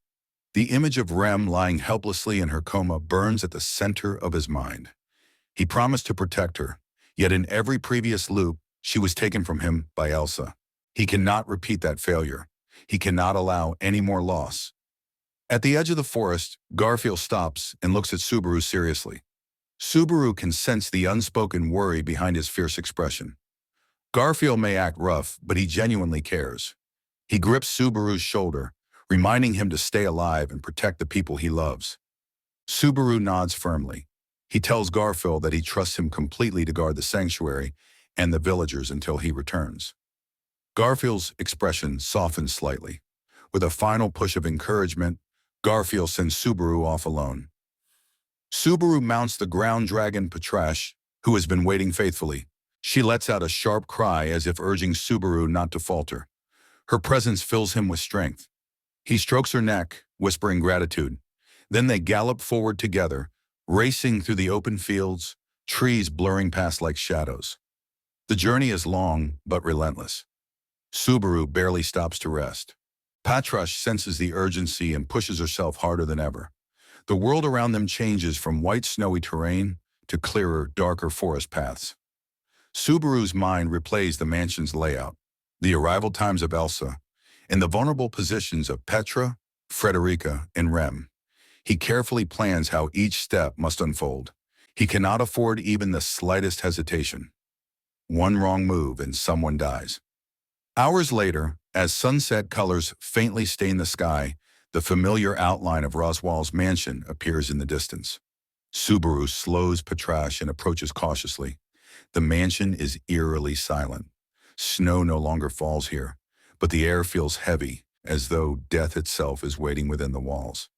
The image of Rem lying helplessly in her coma burns at the center of his mind. He promised to protect her, yet in every previous loop, she was taken from him by Elsa. He cannot repeat that failure. He cannot allow any more loss. At the edge of the forest, Garfiel stops and looks at Subaru seriously. Subaru can sense the unspoken worry behind his fierce expression. Garfiel may act rough, but he genuinely cares. He grips Subaru's shoulder, reminding him to stay alive and protect the people he loves. Subaru nods firmly. He tells Garfiel that he trusts him completely to guard the sanctuary and the villagers until he returns. Garfiel's expression softens slightly. With a final push of encouragement, Garfiel sends Subaru off alone. Subaru mounts the ground dragon Petrash, who has been waiting faithfully. She lets out a sharp cry as if urging Subaru not to falter. Her presence fills him with strength. He strokes her neck, whispering gratitude. Then they gallop forward together, racing through the open fields, trees blurring past like shadows. The journey is long, but relentless. Subaru barely stops to rest. Petrash senses the urgency and pushes herself harder than ever. The world around them changes from white snowy terrain to clearer, darker forest paths. Subaru's mind replays the mansion's layout, the arrival times of Elsa, and the vulnerable positions of Petra, Frederica, and Rem. He carefully plans how each step must unfold. He cannot afford even the slightest hesitation. One wrong move and someone dies. Hours later, as sunset colors faintly stain the sky, the familiar outline of Roswaal's mansion appears in the distance. Subaru slows Petrash and approaches cautiously. The mansion is eerily silent. Snow no longer falls here, but the air feels heavy, as though death itself is waiting within the walls.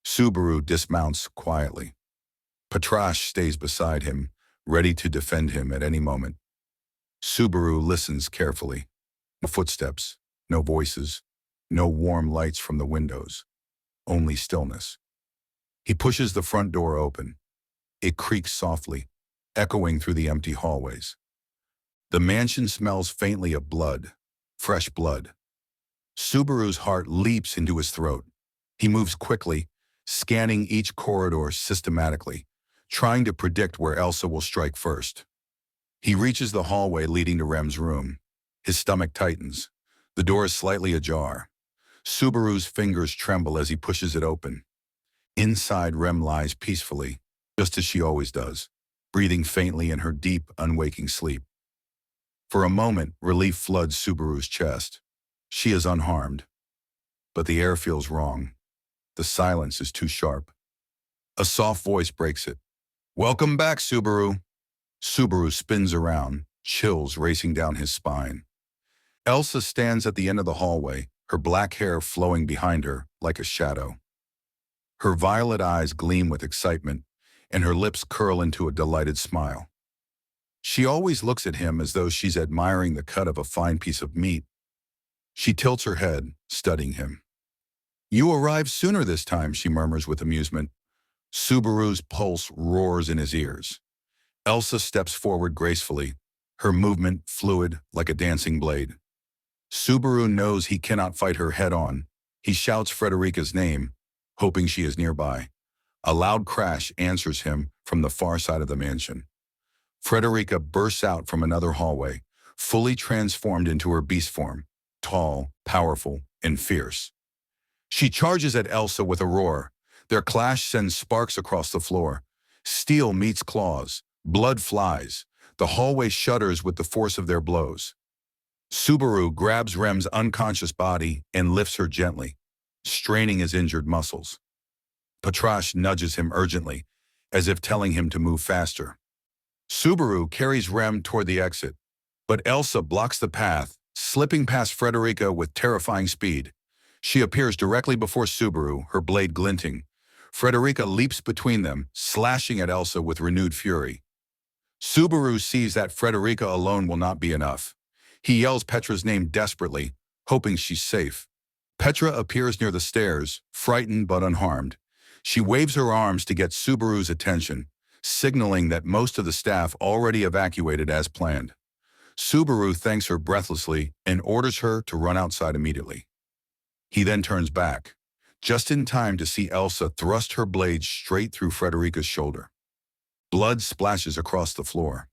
Subaru dismounts quietly. Patrash stays beside him, ready to defend him at any moment. Subaru listens carefully. No footsteps, no voices, no warm lights from the windows, only stillness. He pushes the front door open. It creaks softly, echoing through the empty hallways. The mansion smells faintly of blood, fresh blood. Subaru's heart leaps into his throat. He moves quickly, scanning each corridor systematically, trying to predict where Elsa will strike first. He reaches the hallway leading to Rem's room. His stomach tightens. The door is slightly ajar. Subaru's fingers tremble as he pushes it open. Inside, Rem lies peacefully, just as she always does, breathing faintly in her deep, unwaking sleep. For a moment, relief floods Subaru's chest. She is unharmed. But the air feels wrong. The silence is too sharp. A soft voice breaks it. "Welcome back, Subaru." Subaru spins around, chills racing down his spine. Elsa stands at the end of the hallway, her black hair flowing behind her like a shadow. Her violet eyes gleam with excitement, and her lips curl into a delighted smile. She always looks at him as though she's admiring the cut of a fine piece of meat. She tilts her head, studying him. "You arrived sooner this time," she murmurs with amusement. Subaru's pulse roars in his ears. Elsa steps forward gracefully, her movement fluid like a dancing blade. Subaru knows he cannot fight her head-on. He shouts Frederica's name, hoping she is nearby. A loud crash answers him from the far side of the mansion. Frederica bursts out from another hallway, fully transformed into her beast form, tall, powerful, and fierce. She charges at Elsa with a roar. Their clash sends sparks across the floor. Steel meets claws. Blood flies. The hallway shudders with the force of their blows. Subaru grabs Rem's unconscious body and lifts her gently, straining his injured muscles. Patrash nudges him urgently, as if telling him to move faster. Subaru carries Rem toward the exit, but Elsa blocks the path, slipping past Frederica with terrifying speed. She appears directly before Subaru, her blade glinting. Frederica leaps between them, slashing at Elsa with renewed fury. Subaru sees that Frederica alone will not be enough. He yells Petra's name desperately, hoping she's safe. Petra appears near the stairs, frightened but unharmed. She waves her arms to get Subaru's attention, signaling that most of the staff already evacuated as planned. Subaru thanks her breathlessly and orders her to run outside immediately. He then turns back, just in time to see Elsa thrust her blade straight through Frederica's shoulder. Blood splashes across the floor.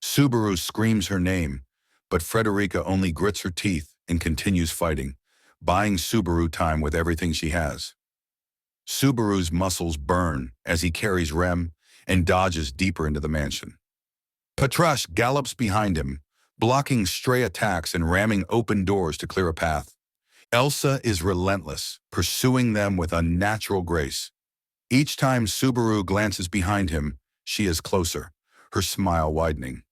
Subaru screams her name, but Frederica only grits her teeth and continues fighting, buying Subaru time with everything she has. Subaru's muscles burn as he carries Rem and dodges deeper into the mansion. Patrash gallops behind him, blocking stray attacks and ramming open doors to clear a path. Elsa is relentless, pursuing them with unnatural grace. Each time Subaru glances behind him, she is closer, her smile widening.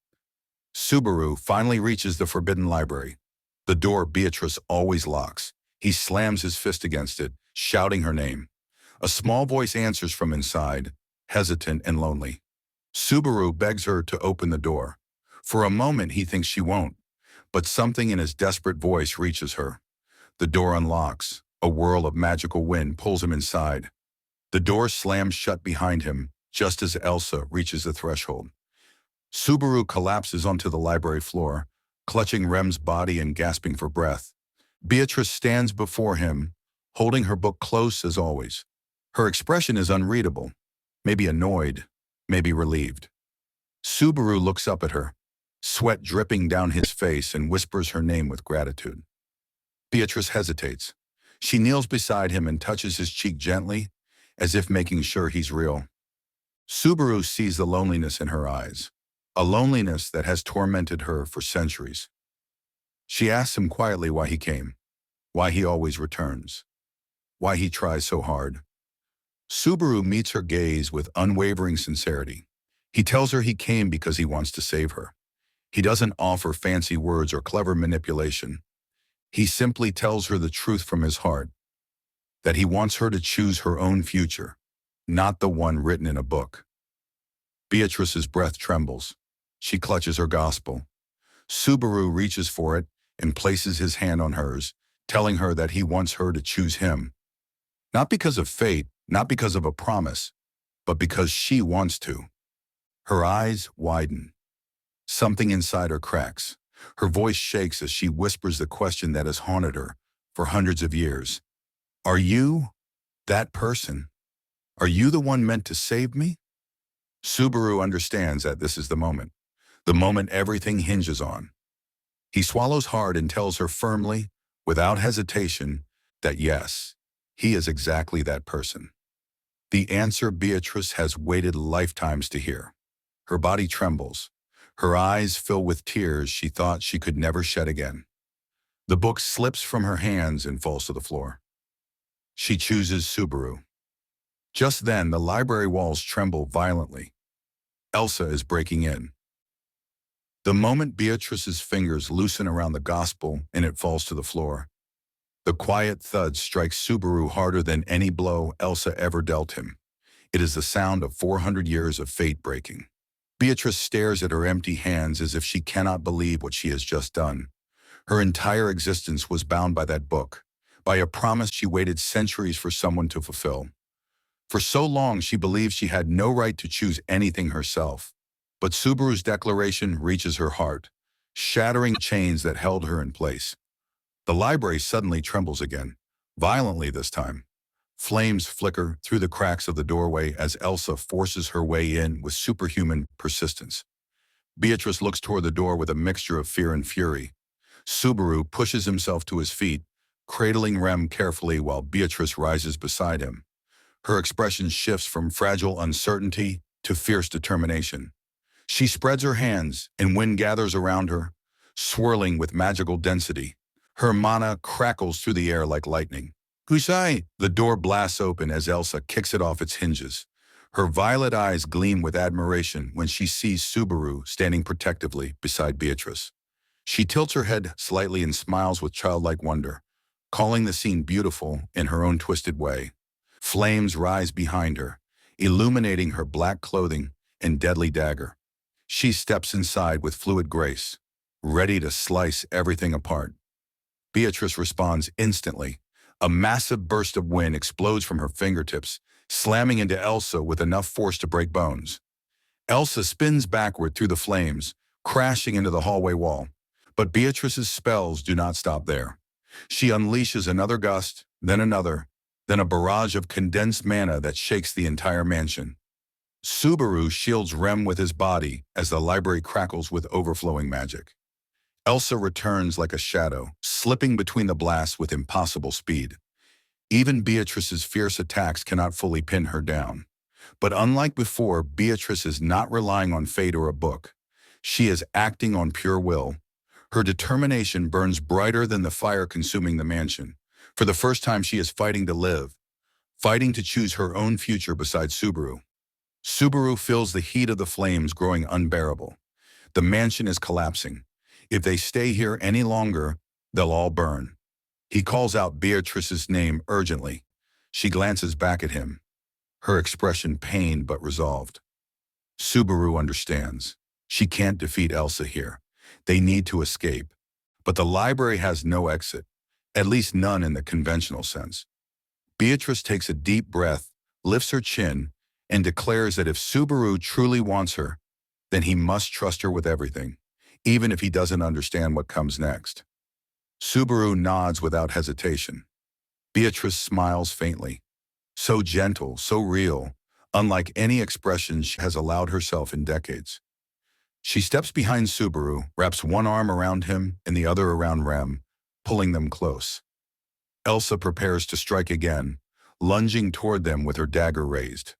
Subaru finally reaches the forbidden library. The door Beatrice always locks. He slams his fist against it, shouting her name. A small voice answers from inside, hesitant and lonely. Subaru begs her to open the door. For a moment he thinks she won't, but something in his desperate voice reaches her. The door unlocks. A whirl of magical wind pulls him inside. The door slams shut behind him, just as Elsa reaches the threshold. Subaru collapses onto the library floor, clutching Rem's body and gasping for breath. Beatrice stands before him, holding her book close as always. Her expression is unreadable, maybe annoyed, maybe relieved. Subaru looks up at her, sweat dripping down his face, and whispers her name with gratitude. Beatrice hesitates. She kneels beside him and touches his cheek gently, as if making sure he's real. Subaru sees the loneliness in her eyes, a loneliness that has tormented her for centuries. She asks him quietly why he came, why he always returns, why he tries so hard. Subaru meets her gaze with unwavering sincerity. He tells her he came because he wants to save her. He doesn't offer fancy words or clever manipulation. He simply tells her the truth from his heart, that he wants her to choose her own future, not the one written in a book. Beatrice's breath trembles. She clutches her gospel. Subaru reaches for it and places his hand on hers, telling her that he wants her to choose him. Not because of fate, not because of a promise, but because she wants to. Her eyes widen. Something inside her cracks. Her voice shakes as she whispers the question that has haunted her for hundreds of years. Are you that person? Are you the one meant to save me? Subaru understands that this is the moment everything hinges on. He swallows hard and tells her firmly, without hesitation, that yes, he is exactly that person. The answer Beatrice has waited lifetimes to hear. Her body trembles. Her eyes fill with tears she thought she could never shed again. The book slips from her hands and falls to the floor. She chooses Subaru. Just then, the library walls tremble violently. Elsa is breaking in. The moment Beatrice's fingers loosen around the gospel and it falls to the floor, the quiet thud strikes Subaru harder than any blow Elsa ever dealt him. It is the sound of 400 years of fate breaking. Beatrice stares at her empty hands as if she cannot believe what she has just done. Her entire existence was bound by that book, by a promise she waited centuries for someone to fulfill. For so long, she believed she had no right to choose anything herself. But Subaru's declaration reaches her heart, shattering chains that held her in place. The library suddenly trembles again, violently this time. Flames flicker through the cracks of the doorway as Elsa forces her way in with superhuman persistence. Beatrice looks toward the door with a mixture of fear and fury. Subaru pushes himself to his feet, cradling Rem carefully while Beatrice rises beside him. Her expression shifts from fragile uncertainty to fierce determination. She spreads her hands, and wind gathers around her, swirling with magical density. Her mana crackles through the air like lightning. Kusai! The door blasts open as Elsa kicks it off its hinges. Her violet eyes gleam with admiration when she sees Subaru standing protectively beside Beatrice. She tilts her head slightly and smiles with childlike wonder, calling the scene beautiful in her own twisted way. Flames rise behind her, illuminating her black clothing and deadly dagger. She steps inside with fluid grace, ready to slice everything apart. Beatrice responds instantly. A massive burst of wind explodes from her fingertips, slamming into Elsa with enough force to break bones. Elsa spins backward through the flames, crashing into the hallway wall. But Beatrice's spells do not stop there. She unleashes another gust, then another, then a barrage of condensed mana that shakes the entire mansion. Subaru shields Rem with his body as the library crackles with overflowing magic. Elsa returns like a shadow, slipping between the blasts with impossible speed. Even Beatrice's fierce attacks cannot fully pin her down. But unlike before, Beatrice is not relying on fate or a book. She is acting on pure will. Her determination burns brighter than the fire consuming the mansion. For the first time, she is fighting to live, fighting to choose her own future beside Subaru. Subaru feels the heat of the flames growing unbearable. The mansion is collapsing. If they stay here any longer, they'll all burn. He calls out Beatrice's name urgently. She glances back at him, her expression pained but resolved. Subaru understands. She can't defeat Elsa here. They need to escape. But the library has no exit, at least none in the conventional sense. Beatrice takes a deep breath, lifts her chin, and declares that if Subaru truly wants her, then he must trust her with everything, even if he doesn't understand what comes next. Subaru nods without hesitation. Beatrice smiles faintly. So gentle, so real, unlike any expression she has allowed herself in decades. She steps behind Subaru, wraps one arm around him and the other around Rem, pulling them close. Elsa prepares to strike again, lunging toward them with her dagger raised.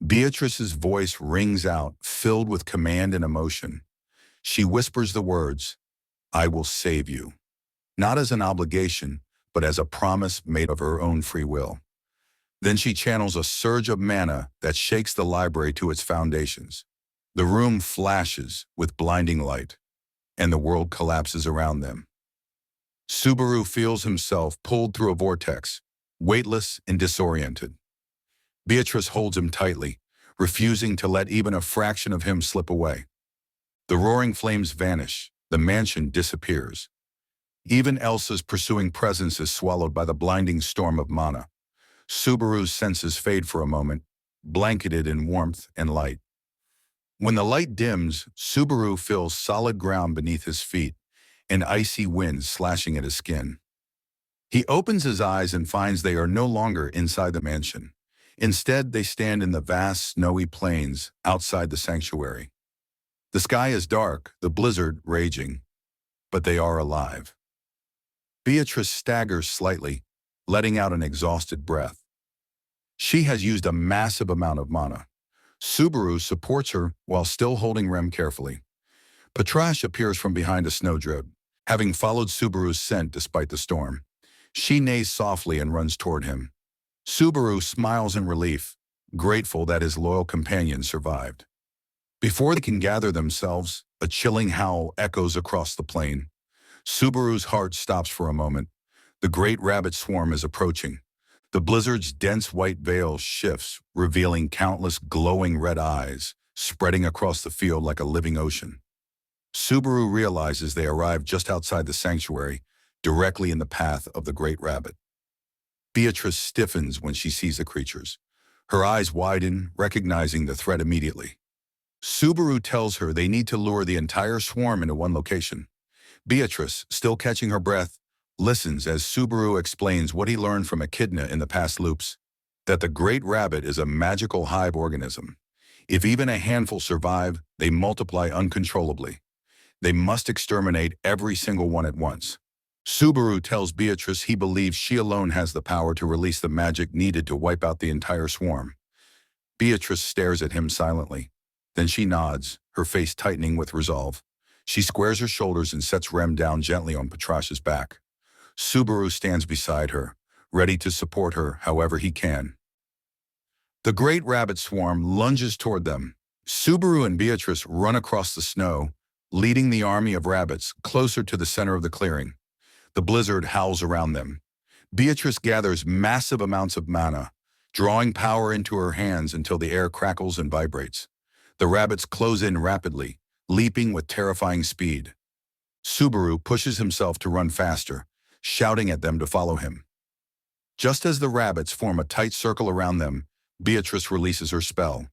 Beatrice's voice rings out, filled with command and emotion. She whispers the words, "I will save you," not as an obligation, but as a promise made of her own free will. Then she channels a surge of mana that shakes the library to its foundations. The room flashes with blinding light, and the world collapses around them. Subaru feels himself pulled through a vortex, weightless and disoriented. Beatrice holds him tightly, refusing to let even a fraction of him slip away. The roaring flames vanish, the mansion disappears. Even Elsa's pursuing presence is swallowed by the blinding storm of mana. Subaru's senses fade for a moment, blanketed in warmth and light. When the light dims, Subaru feels solid ground beneath his feet, an icy wind slashing at his skin. He opens his eyes and finds they are no longer inside the mansion. Instead, they stand in the vast, snowy plains outside the sanctuary. The sky is dark, the blizzard raging, but they are alive. Beatrice staggers slightly, letting out an exhausted breath. She has used a massive amount of mana. Subaru supports her while still holding Rem carefully. Patrash appears from behind a snowdrift, having followed Subaru's scent despite the storm. She neighs softly and runs toward him. Subaru smiles in relief, grateful that his loyal companion survived. Before they can gather themselves, a chilling howl echoes across the plain. Subaru's heart stops for a moment. The great rabbit swarm is approaching. The blizzard's dense white veil shifts, revealing countless glowing red eyes, spreading across the field like a living ocean. Subaru realizes they arrive just outside the sanctuary, directly in the path of the great rabbit. Beatrice stiffens when she sees the creatures. Her eyes widen, recognizing the threat immediately. Subaru tells her they need to lure the entire swarm into one location. Beatrice, still catching her breath, listens as Subaru explains what he learned from Echidna in the past loops, that the great rabbit is a magical hive organism. If even a handful survive, they multiply uncontrollably. They must exterminate every single one at once. Subaru tells Beatrice he believes she alone has the power to release the magic needed to wipe out the entire swarm. Beatrice stares at him silently. Then she nods, her face tightening with resolve. She squares her shoulders and sets Rem down gently on Patrash's back. Subaru stands beside her, ready to support her however he can. The great rabbit swarm lunges toward them. Subaru and Beatrice run across the snow, leading the army of rabbits closer to the center of the clearing. The blizzard howls around them. Beatrice gathers massive amounts of mana, drawing power into her hands until the air crackles and vibrates. The rabbits close in rapidly, leaping with terrifying speed. Subaru pushes himself to run faster, shouting at them to follow him. Just as the rabbits form a tight circle around them, Beatrice releases her spell.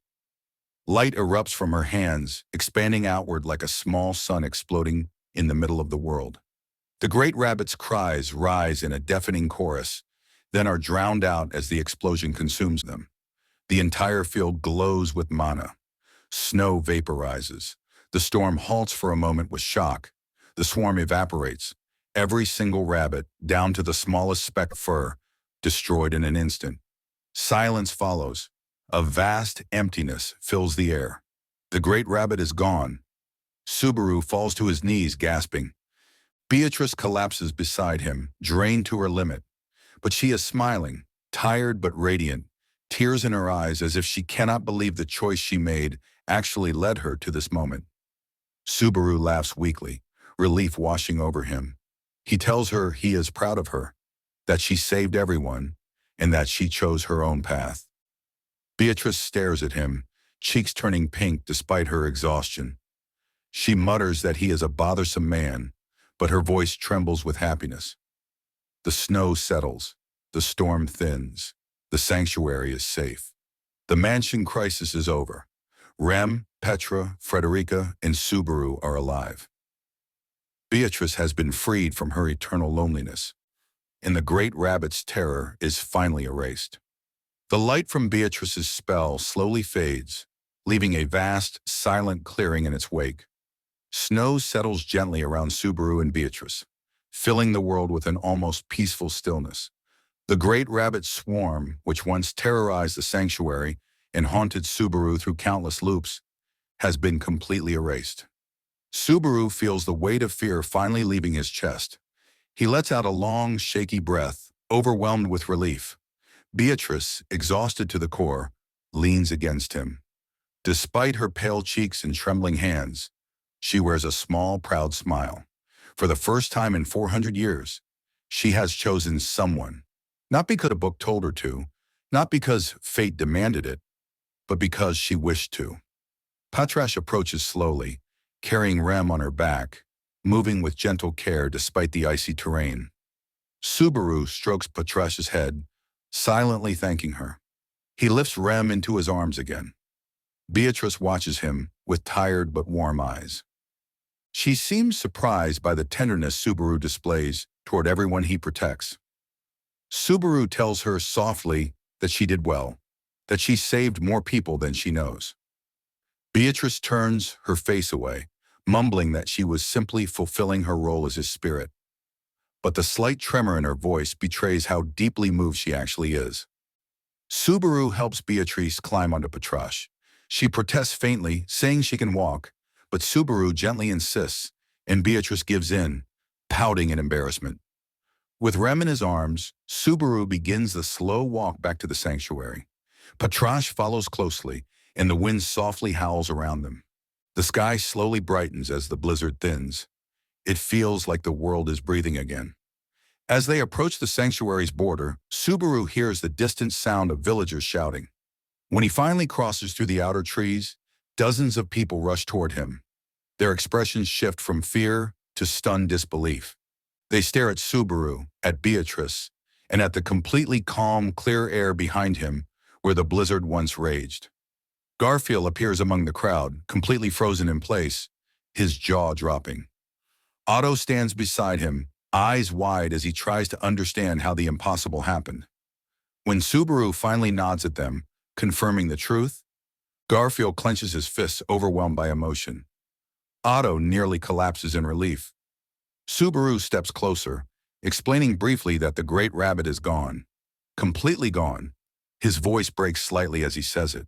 Light erupts from her hands, expanding outward like a small sun exploding in the middle of the world. The great rabbit's cries rise in a deafening chorus, then are drowned out as the explosion consumes them. The entire field glows with mana. Snow vaporizes. The storm halts for a moment with shock. The swarm evaporates. Every single rabbit, down to the smallest speck of fur, destroyed in an instant. Silence follows. A vast emptiness fills the air. The great rabbit is gone. Subaru falls to his knees, gasping. Beatrice collapses beside him, drained to her limit. But she is smiling, tired but radiant, tears in her eyes as if she cannot believe the choice she made actually led her to this moment. Subaru laughs weakly, relief washing over him. He tells her he is proud of her, that she saved everyone, and that she chose her own path. Beatrice stares at him, cheeks turning pink despite her exhaustion. She mutters that he is a bothersome man, but her voice trembles with happiness. The snow settles, the storm thins, the sanctuary is safe. The mansion crisis is over. Rem, Petra, Frederica, and Subaru are alive. Beatrice has been freed from her eternal loneliness, and the great rabbit's terror is finally erased. The light from Beatrice's spell slowly fades, leaving a vast, silent clearing in its wake. Snow settles gently around Subaru and Beatrice, filling the world with an almost peaceful stillness. The great rabbit swarm, which once terrorized the sanctuary and haunted Subaru through countless loops, has been completely erased. Subaru feels the weight of fear finally leaving his chest. He lets out a long, shaky breath, overwhelmed with relief. Beatrice, exhausted to the core, leans against him. Despite her pale cheeks and trembling hands, she wears a small, proud smile. For the first time in 400 years, she has chosen someone. Not because a book told her to, not because fate demanded it, but because she wished to. Patrash approaches slowly, carrying Rem on her back, moving with gentle care despite the icy terrain. Subaru strokes Patrash's head, silently thanking her. He lifts Rem into his arms again. Beatrice watches him with tired but warm eyes. She seems surprised by the tenderness Subaru displays toward everyone he protects. Subaru tells her softly that she did well, that she saved more people than she knows. Beatrice turns her face away, mumbling that she was simply fulfilling her role as his spirit. But the slight tremor in her voice betrays how deeply moved she actually is. Subaru helps Beatrice climb onto Patrash. She protests faintly, saying she can walk, but Subaru gently insists, and Beatrice gives in, pouting in embarrassment. With Rem in his arms, Subaru begins the slow walk back to the sanctuary. Patrash follows closely, and the wind softly howls around them. The sky slowly brightens as the blizzard thins. It feels like the world is breathing again. As they approach the sanctuary's border, Subaru hears the distant sound of villagers shouting. When he finally crosses through the outer trees, dozens of people rush toward him. Their expressions shift from fear to stunned disbelief. They stare at Subaru, at Beatrice, and at the completely calm, clear air behind him where the blizzard once raged. Garfiel appears among the crowd, completely frozen in place, his jaw dropping. Otto stands beside him, eyes wide as he tries to understand how the impossible happened. When Subaru finally nods at them, confirming the truth, Garfiel clenches his fists, overwhelmed by emotion. Otto nearly collapses in relief. Subaru steps closer, explaining briefly that the great rabbit is gone. Completely gone. His voice breaks slightly as he says it.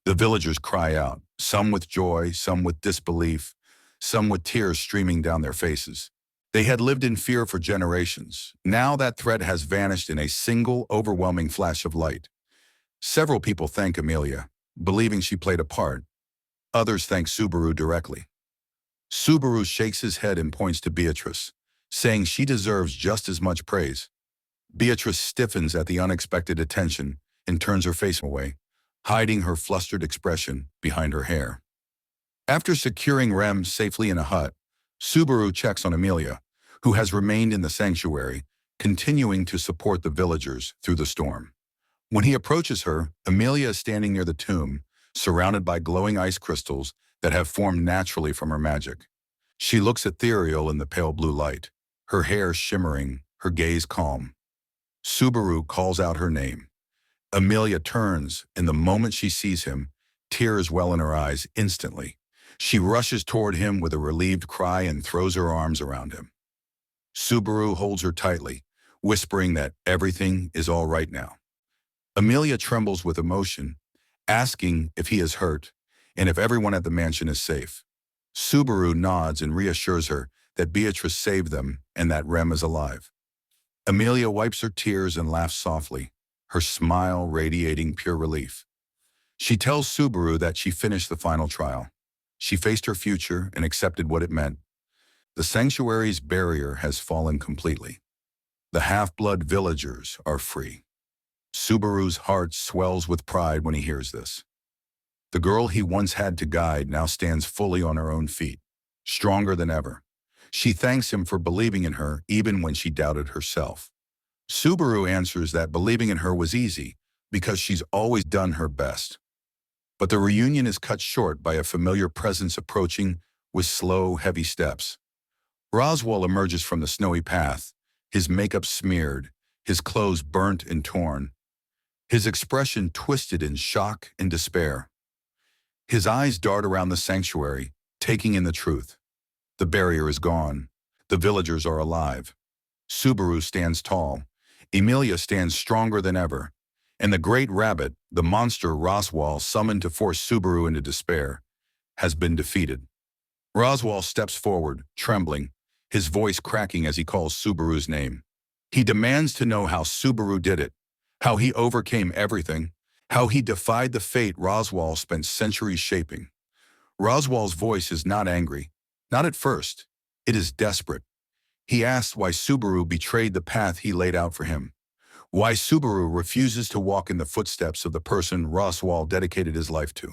The villagers cry out, some with joy, some with disbelief, some with tears streaming down their faces. They had lived in fear for generations. Now that threat has vanished in a single, overwhelming flash of light. Several people thank Emilia, believing she played a part. Others thank Subaru directly. Subaru shakes his head and points to Beatrice, saying she deserves just as much praise. Beatrice stiffens at the unexpected attention and turns her face away, hiding her flustered expression behind her hair. After securing Rem safely in a hut, Subaru checks on Emilia, who has remained in the sanctuary, continuing to support the villagers through the storm. When he approaches her, Emilia is standing near the tomb, surrounded by glowing ice crystals that have formed naturally from her magic. She looks ethereal in the pale blue light, her hair shimmering, her gaze calm. Subaru calls out her name. Emilia turns, and the moment she sees him, tears well in her eyes instantly. She rushes toward him with a relieved cry and throws her arms around him. Subaru holds her tightly, whispering that everything is all right now. Emilia trembles with emotion, asking if he is hurt and if everyone at the mansion is safe. Subaru nods and reassures her that Beatrice saved them and that Rem is alive. Emilia wipes her tears and laughs softly, her smile radiating pure relief. She tells Subaru that she finished the final trial. She faced her future and accepted what it meant. The sanctuary's barrier has fallen completely. The half-blood villagers are free. Subaru's heart swells with pride when he hears this. The girl he once had to guide now stands fully on her own feet, stronger than ever. She thanks him for believing in her even when she doubted herself. Subaru answers that believing in her was easy because she's always done her best. But the reunion is cut short by a familiar presence approaching with slow, heavy steps. Roswaal emerges from the snowy path, his makeup smeared, his clothes burnt and torn, his expression twisted in shock and despair. His eyes dart around the sanctuary, taking in the truth. The barrier is gone. The villagers are alive. Subaru stands tall. Emilia stands stronger than ever. And the great rabbit, the monster Roswaal summoned to force Subaru into despair, has been defeated. Roswaal steps forward, trembling, his voice cracking as he calls Subaru's name. He demands to know how Subaru did it, how he overcame everything, how he defied the fate Roswaal spent centuries shaping. Roswaal's voice is not angry, not at first. It is desperate. He asks why Subaru betrayed the path he laid out for him. Why Subaru refuses to walk in the footsteps of the person Roswaal dedicated his life to.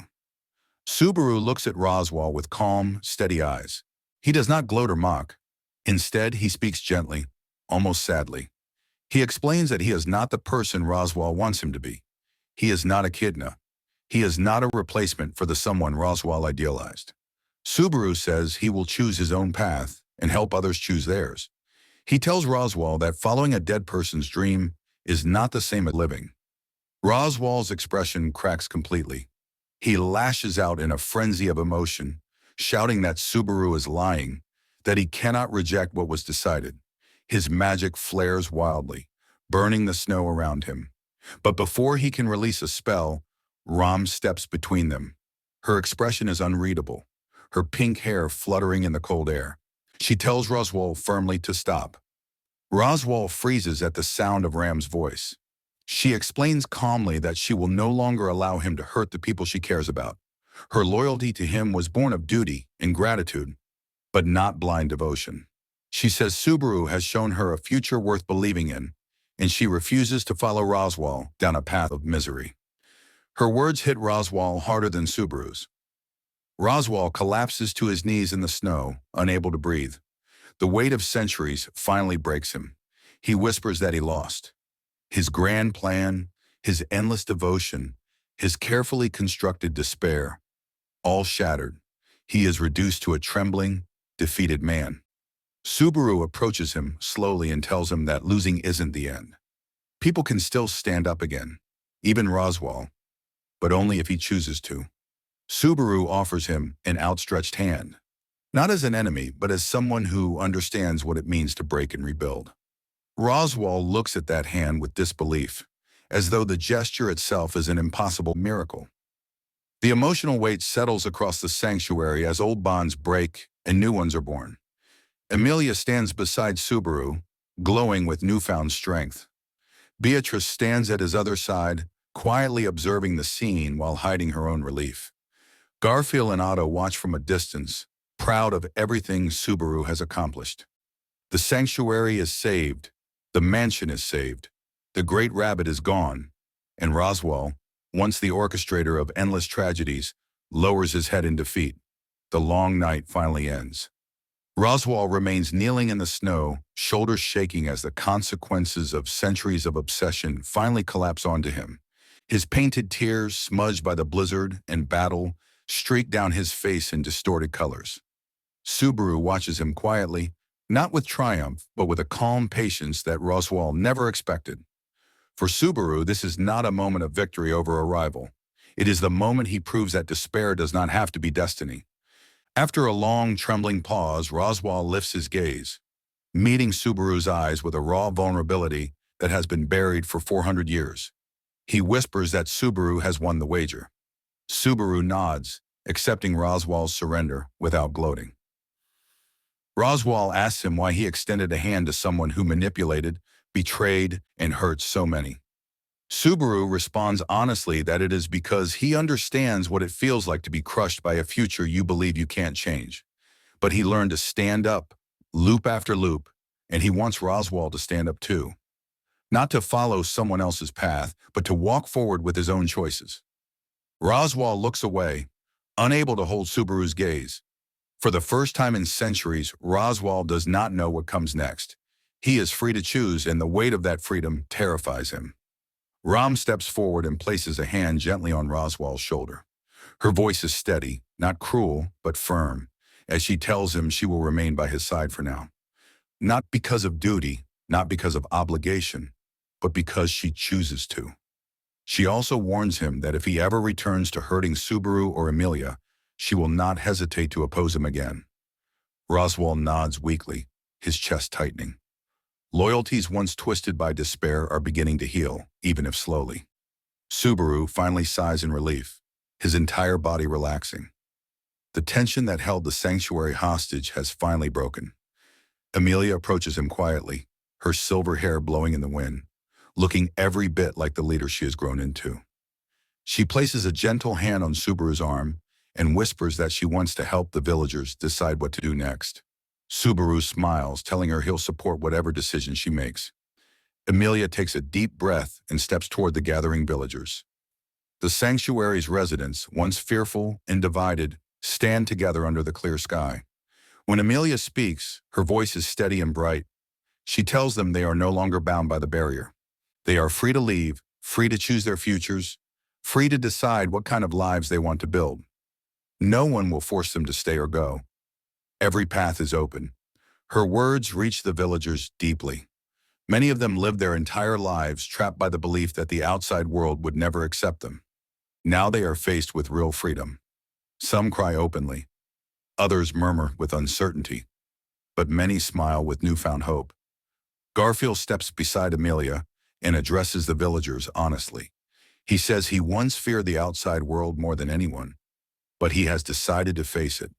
Subaru looks at Roswaal with calm, steady eyes. He does not gloat or mock. Instead, he speaks gently, almost sadly. He explains that he is not the person Roswaal wants him to be. He is not a kidna. He is not a replacement for the someone Roswaal idealized. Subaru says he will choose his own path and help others choose theirs. He tells Roswaal that following a dead person's dream is not the same as living. Roswaal's expression cracks completely. He lashes out in a frenzy of emotion, shouting that Subaru is lying, that he cannot reject what was decided. His magic flares wildly, burning the snow around him. But before he can release a spell, Ram steps between them. Her expression is unreadable, her pink hair fluttering in the cold air. She tells Roswaal firmly to stop. Roswaal freezes at the sound of Ram's voice. She explains calmly that she will no longer allow him to hurt the people she cares about. Her loyalty to him was born of duty and gratitude, but not blind devotion. She says Subaru has shown her a future worth believing in, and she refuses to follow Roswaal down a path of misery. Her words hit Roswaal harder than Subaru's. Roswaal collapses to his knees in the snow, unable to breathe. The weight of centuries finally breaks him. He whispers that he lost. His grand plan, his endless devotion, his carefully constructed despair, all shattered. He is reduced to a trembling, defeated man. Subaru approaches him slowly and tells him that losing isn't the end. People can still stand up again, even Roswaal, but only if he chooses to. Subaru offers him an outstretched hand, not as an enemy, but as someone who understands what it means to break and rebuild. Roswaal looks at that hand with disbelief, as though the gesture itself is an impossible miracle. The emotional weight settles across the sanctuary as old bonds break and new ones are born. Emilia stands beside Subaru, glowing with newfound strength. Beatrice stands at his other side, quietly observing the scene while hiding her own relief. Garfiel and Otto watch from a distance, proud of everything Subaru has accomplished. The sanctuary is saved, the mansion is saved, the great rabbit is gone, and Roswaal, once the orchestrator of endless tragedies, lowers his head in defeat. The long night finally ends. Roswaal remains kneeling in the snow, shoulders shaking as the consequences of centuries of obsession finally collapse onto him. His painted tears, smudged by the blizzard and battle, streak down his face in distorted colors. Subaru watches him quietly, not with triumph, but with a calm patience that Roswaal never expected. For Subaru, this is not a moment of victory over a rival. It is the moment he proves that despair does not have to be destiny. After a long, trembling pause, Roswaal lifts his gaze, meeting Subaru's eyes with a raw vulnerability that has been buried for 400 years. He whispers that Subaru has won the wager. Subaru nods, accepting Roswaal's surrender without gloating. Roswaal asks him why he extended a hand to someone who manipulated, betrayed, and hurt so many. Subaru responds honestly that it is because he understands what it feels like to be crushed by a future you believe you can't change. But he learned to stand up, loop after loop, and he wants Roswaal to stand up too. Not to follow someone else's path, but to walk forward with his own choices. Roswaal looks away, unable to hold Subaru's gaze. For the first time in centuries, Roswaal does not know what comes next. He is free to choose, and the weight of that freedom terrifies him. Ram steps forward and places a hand gently on Roswaal's shoulder. Her voice is steady, not cruel, but firm, as she tells him she will remain by his side for now. Not because of duty, not because of obligation, but because she chooses to. She also warns him that if he ever returns to hurting Subaru or Emilia, she will not hesitate to oppose him again. Roswaal nods weakly, his chest tightening. Loyalties once twisted by despair are beginning to heal, even if slowly. Subaru finally sighs in relief, his entire body relaxing. The tension that held the sanctuary hostage has finally broken. Emilia approaches him quietly, her silver hair blowing in the wind, looking every bit like the leader she has grown into. She places a gentle hand on Subaru's arm and whispers that she wants to help the villagers decide what to do next. Subaru smiles, telling her he'll support whatever decision she makes. Emilia takes a deep breath and steps toward the gathering villagers. The sanctuary's residents, once fearful and divided, stand together under the clear sky. When Emilia speaks, her voice is steady and bright. She tells them they are no longer bound by the barrier. They are free to leave, free to choose their futures, free to decide what kind of lives they want to build. No one will force them to stay or go. Every path is open. Her words reach the villagers deeply. Many of them lived their entire lives trapped by the belief that the outside world would never accept them. Now they are faced with real freedom. Some cry openly. Others murmur with uncertainty. But many smile with newfound hope. Garfiel steps beside Emilia and addresses the villagers honestly. He says he once feared the outside world more than anyone, but he has decided to face it.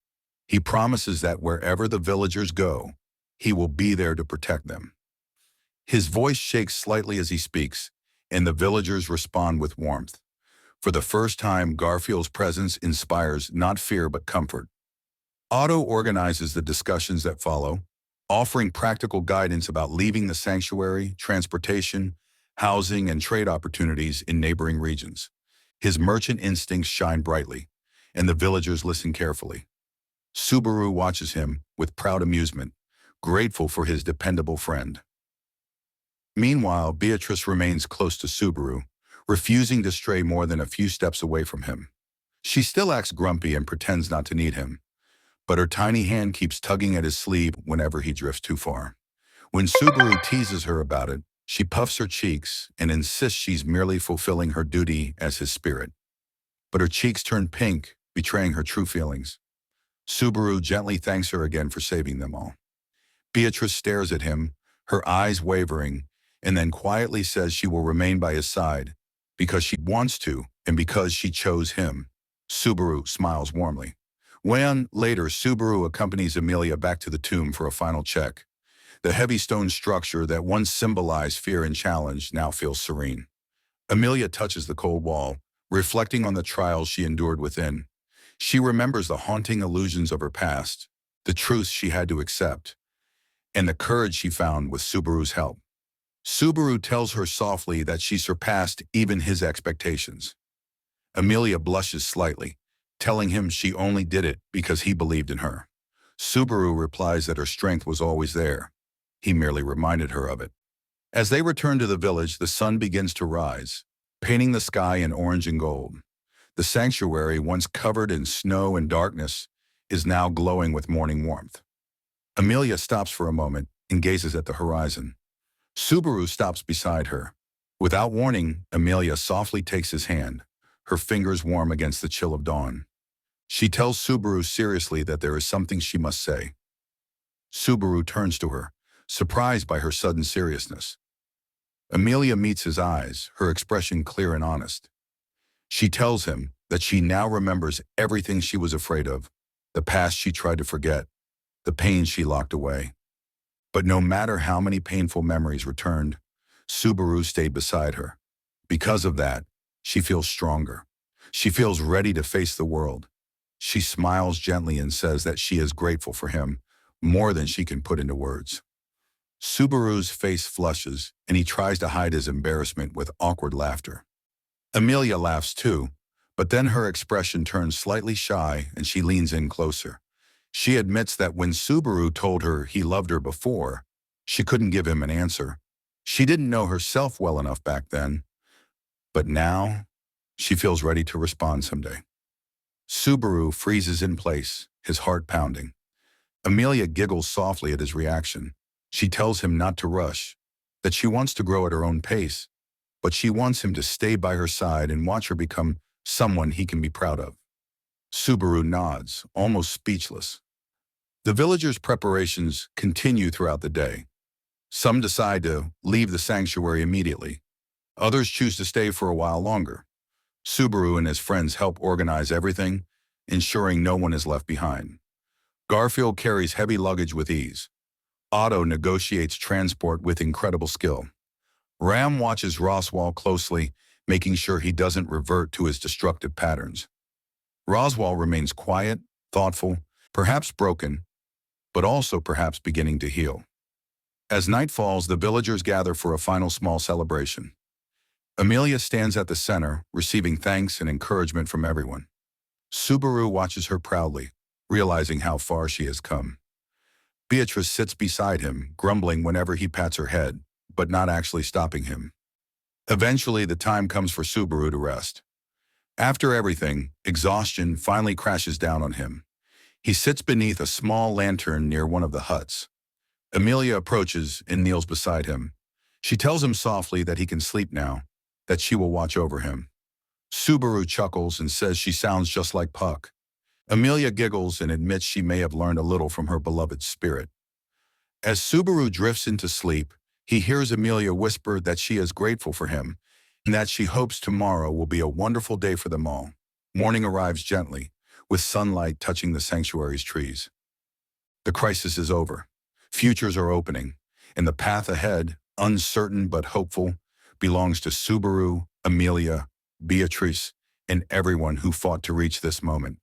He promises that wherever the villagers go, he will be there to protect them. His voice shakes slightly as he speaks, and the villagers respond with warmth. For the first time, Garfiel's presence inspires not fear but comfort. Otto organizes the discussions that follow, offering practical guidance about leaving the sanctuary, transportation, housing, and trade opportunities in neighboring regions. His merchant instincts shine brightly, and the villagers listen carefully. Subaru watches him with proud amusement, grateful for his dependable friend. Meanwhile, Beatrice remains close to Subaru, refusing to stray more than a few steps away from him. She still acts grumpy and pretends not to need him, but her tiny hand keeps tugging at his sleeve whenever he drifts too far. When Subaru teases her about it, she puffs her cheeks and insists she's merely fulfilling her duty as his spirit. But her cheeks turn pink, betraying her true feelings. Subaru gently thanks her again for saving them all. Beatrice stares at him, her eyes wavering, and then quietly says she will remain by his side because she wants to and because she chose him. Subaru smiles warmly. When, later, Subaru accompanies Emilia back to the tomb for a final check. The heavy stone structure that once symbolized fear and challenge now feels serene. Emilia touches the cold wall, reflecting on the trials she endured within. She remembers the haunting illusions of her past, the truths she had to accept, and the courage she found with Subaru's help. Subaru tells her softly that she surpassed even his expectations. Emilia blushes slightly, telling him she only did it because he believed in her. Subaru replies that her strength was always there. He merely reminded her of it. As they return to the village, the sun begins to rise, painting the sky in orange and gold. The sanctuary, once covered in snow and darkness, is now glowing with morning warmth. Emilia stops for a moment and gazes at the horizon. Subaru stops beside her. Without warning, Emilia softly takes his hand, her fingers warm against the chill of dawn. She tells Subaru seriously that there is something she must say. Subaru turns to her, surprised by her sudden seriousness. Emilia meets his eyes, her expression clear and honest. She tells him that she now remembers everything she was afraid of, the past she tried to forget, the pain she locked away. But no matter how many painful memories returned, Subaru stayed beside her. Because of that, she feels stronger. She feels ready to face the world. She smiles gently and says that she is grateful for him, more than she can put into words. Subaru's face flushes, and he tries to hide his embarrassment with awkward laughter. Emilia laughs too, but then her expression turns slightly shy and she leans in closer. She admits that when Subaru told her he loved her before, she couldn't give him an answer. She didn't know herself well enough back then. But now, she feels ready to respond someday. Subaru freezes in place, his heart pounding. Emilia giggles softly at his reaction. She tells him not to rush, that she wants to grow at her own pace, but she wants him to stay by her side and watch her become someone he can be proud of. Subaru nods, almost speechless. The villagers' preparations continue throughout the day. Some decide to leave the sanctuary immediately. Others choose to stay for a while longer. Subaru and his friends help organize everything, ensuring no one is left behind. Garfiel carries heavy luggage with ease. Otto negotiates transport with incredible skill. Ram watches Roswaal closely, making sure he doesn't revert to his destructive patterns. Roswaal remains quiet, thoughtful, perhaps broken, but also perhaps beginning to heal. As night falls, the villagers gather for a final small celebration. Emilia stands at the center, receiving thanks and encouragement from everyone. Subaru watches her proudly, realizing how far she has come. Beatrice sits beside him, grumbling whenever he pats her head, but not actually stopping him. Eventually, the time comes for Subaru to rest. After everything, exhaustion finally crashes down on him. He sits beneath a small lantern near one of the huts. Emilia approaches and kneels beside him. She tells him softly that he can sleep now, that she will watch over him. Subaru chuckles and says she sounds just like Puck. Emilia giggles and admits she may have learned a little from her beloved spirit. As Subaru drifts into sleep, he hears Emilia whisper that she is grateful for him and that she hopes tomorrow will be a wonderful day for them all. Morning arrives gently, with sunlight touching the sanctuary's trees. The crisis is over. Futures are opening, and the path ahead, uncertain but hopeful, belongs to Subaru, Emilia, Beatrice, and everyone who fought to reach this moment.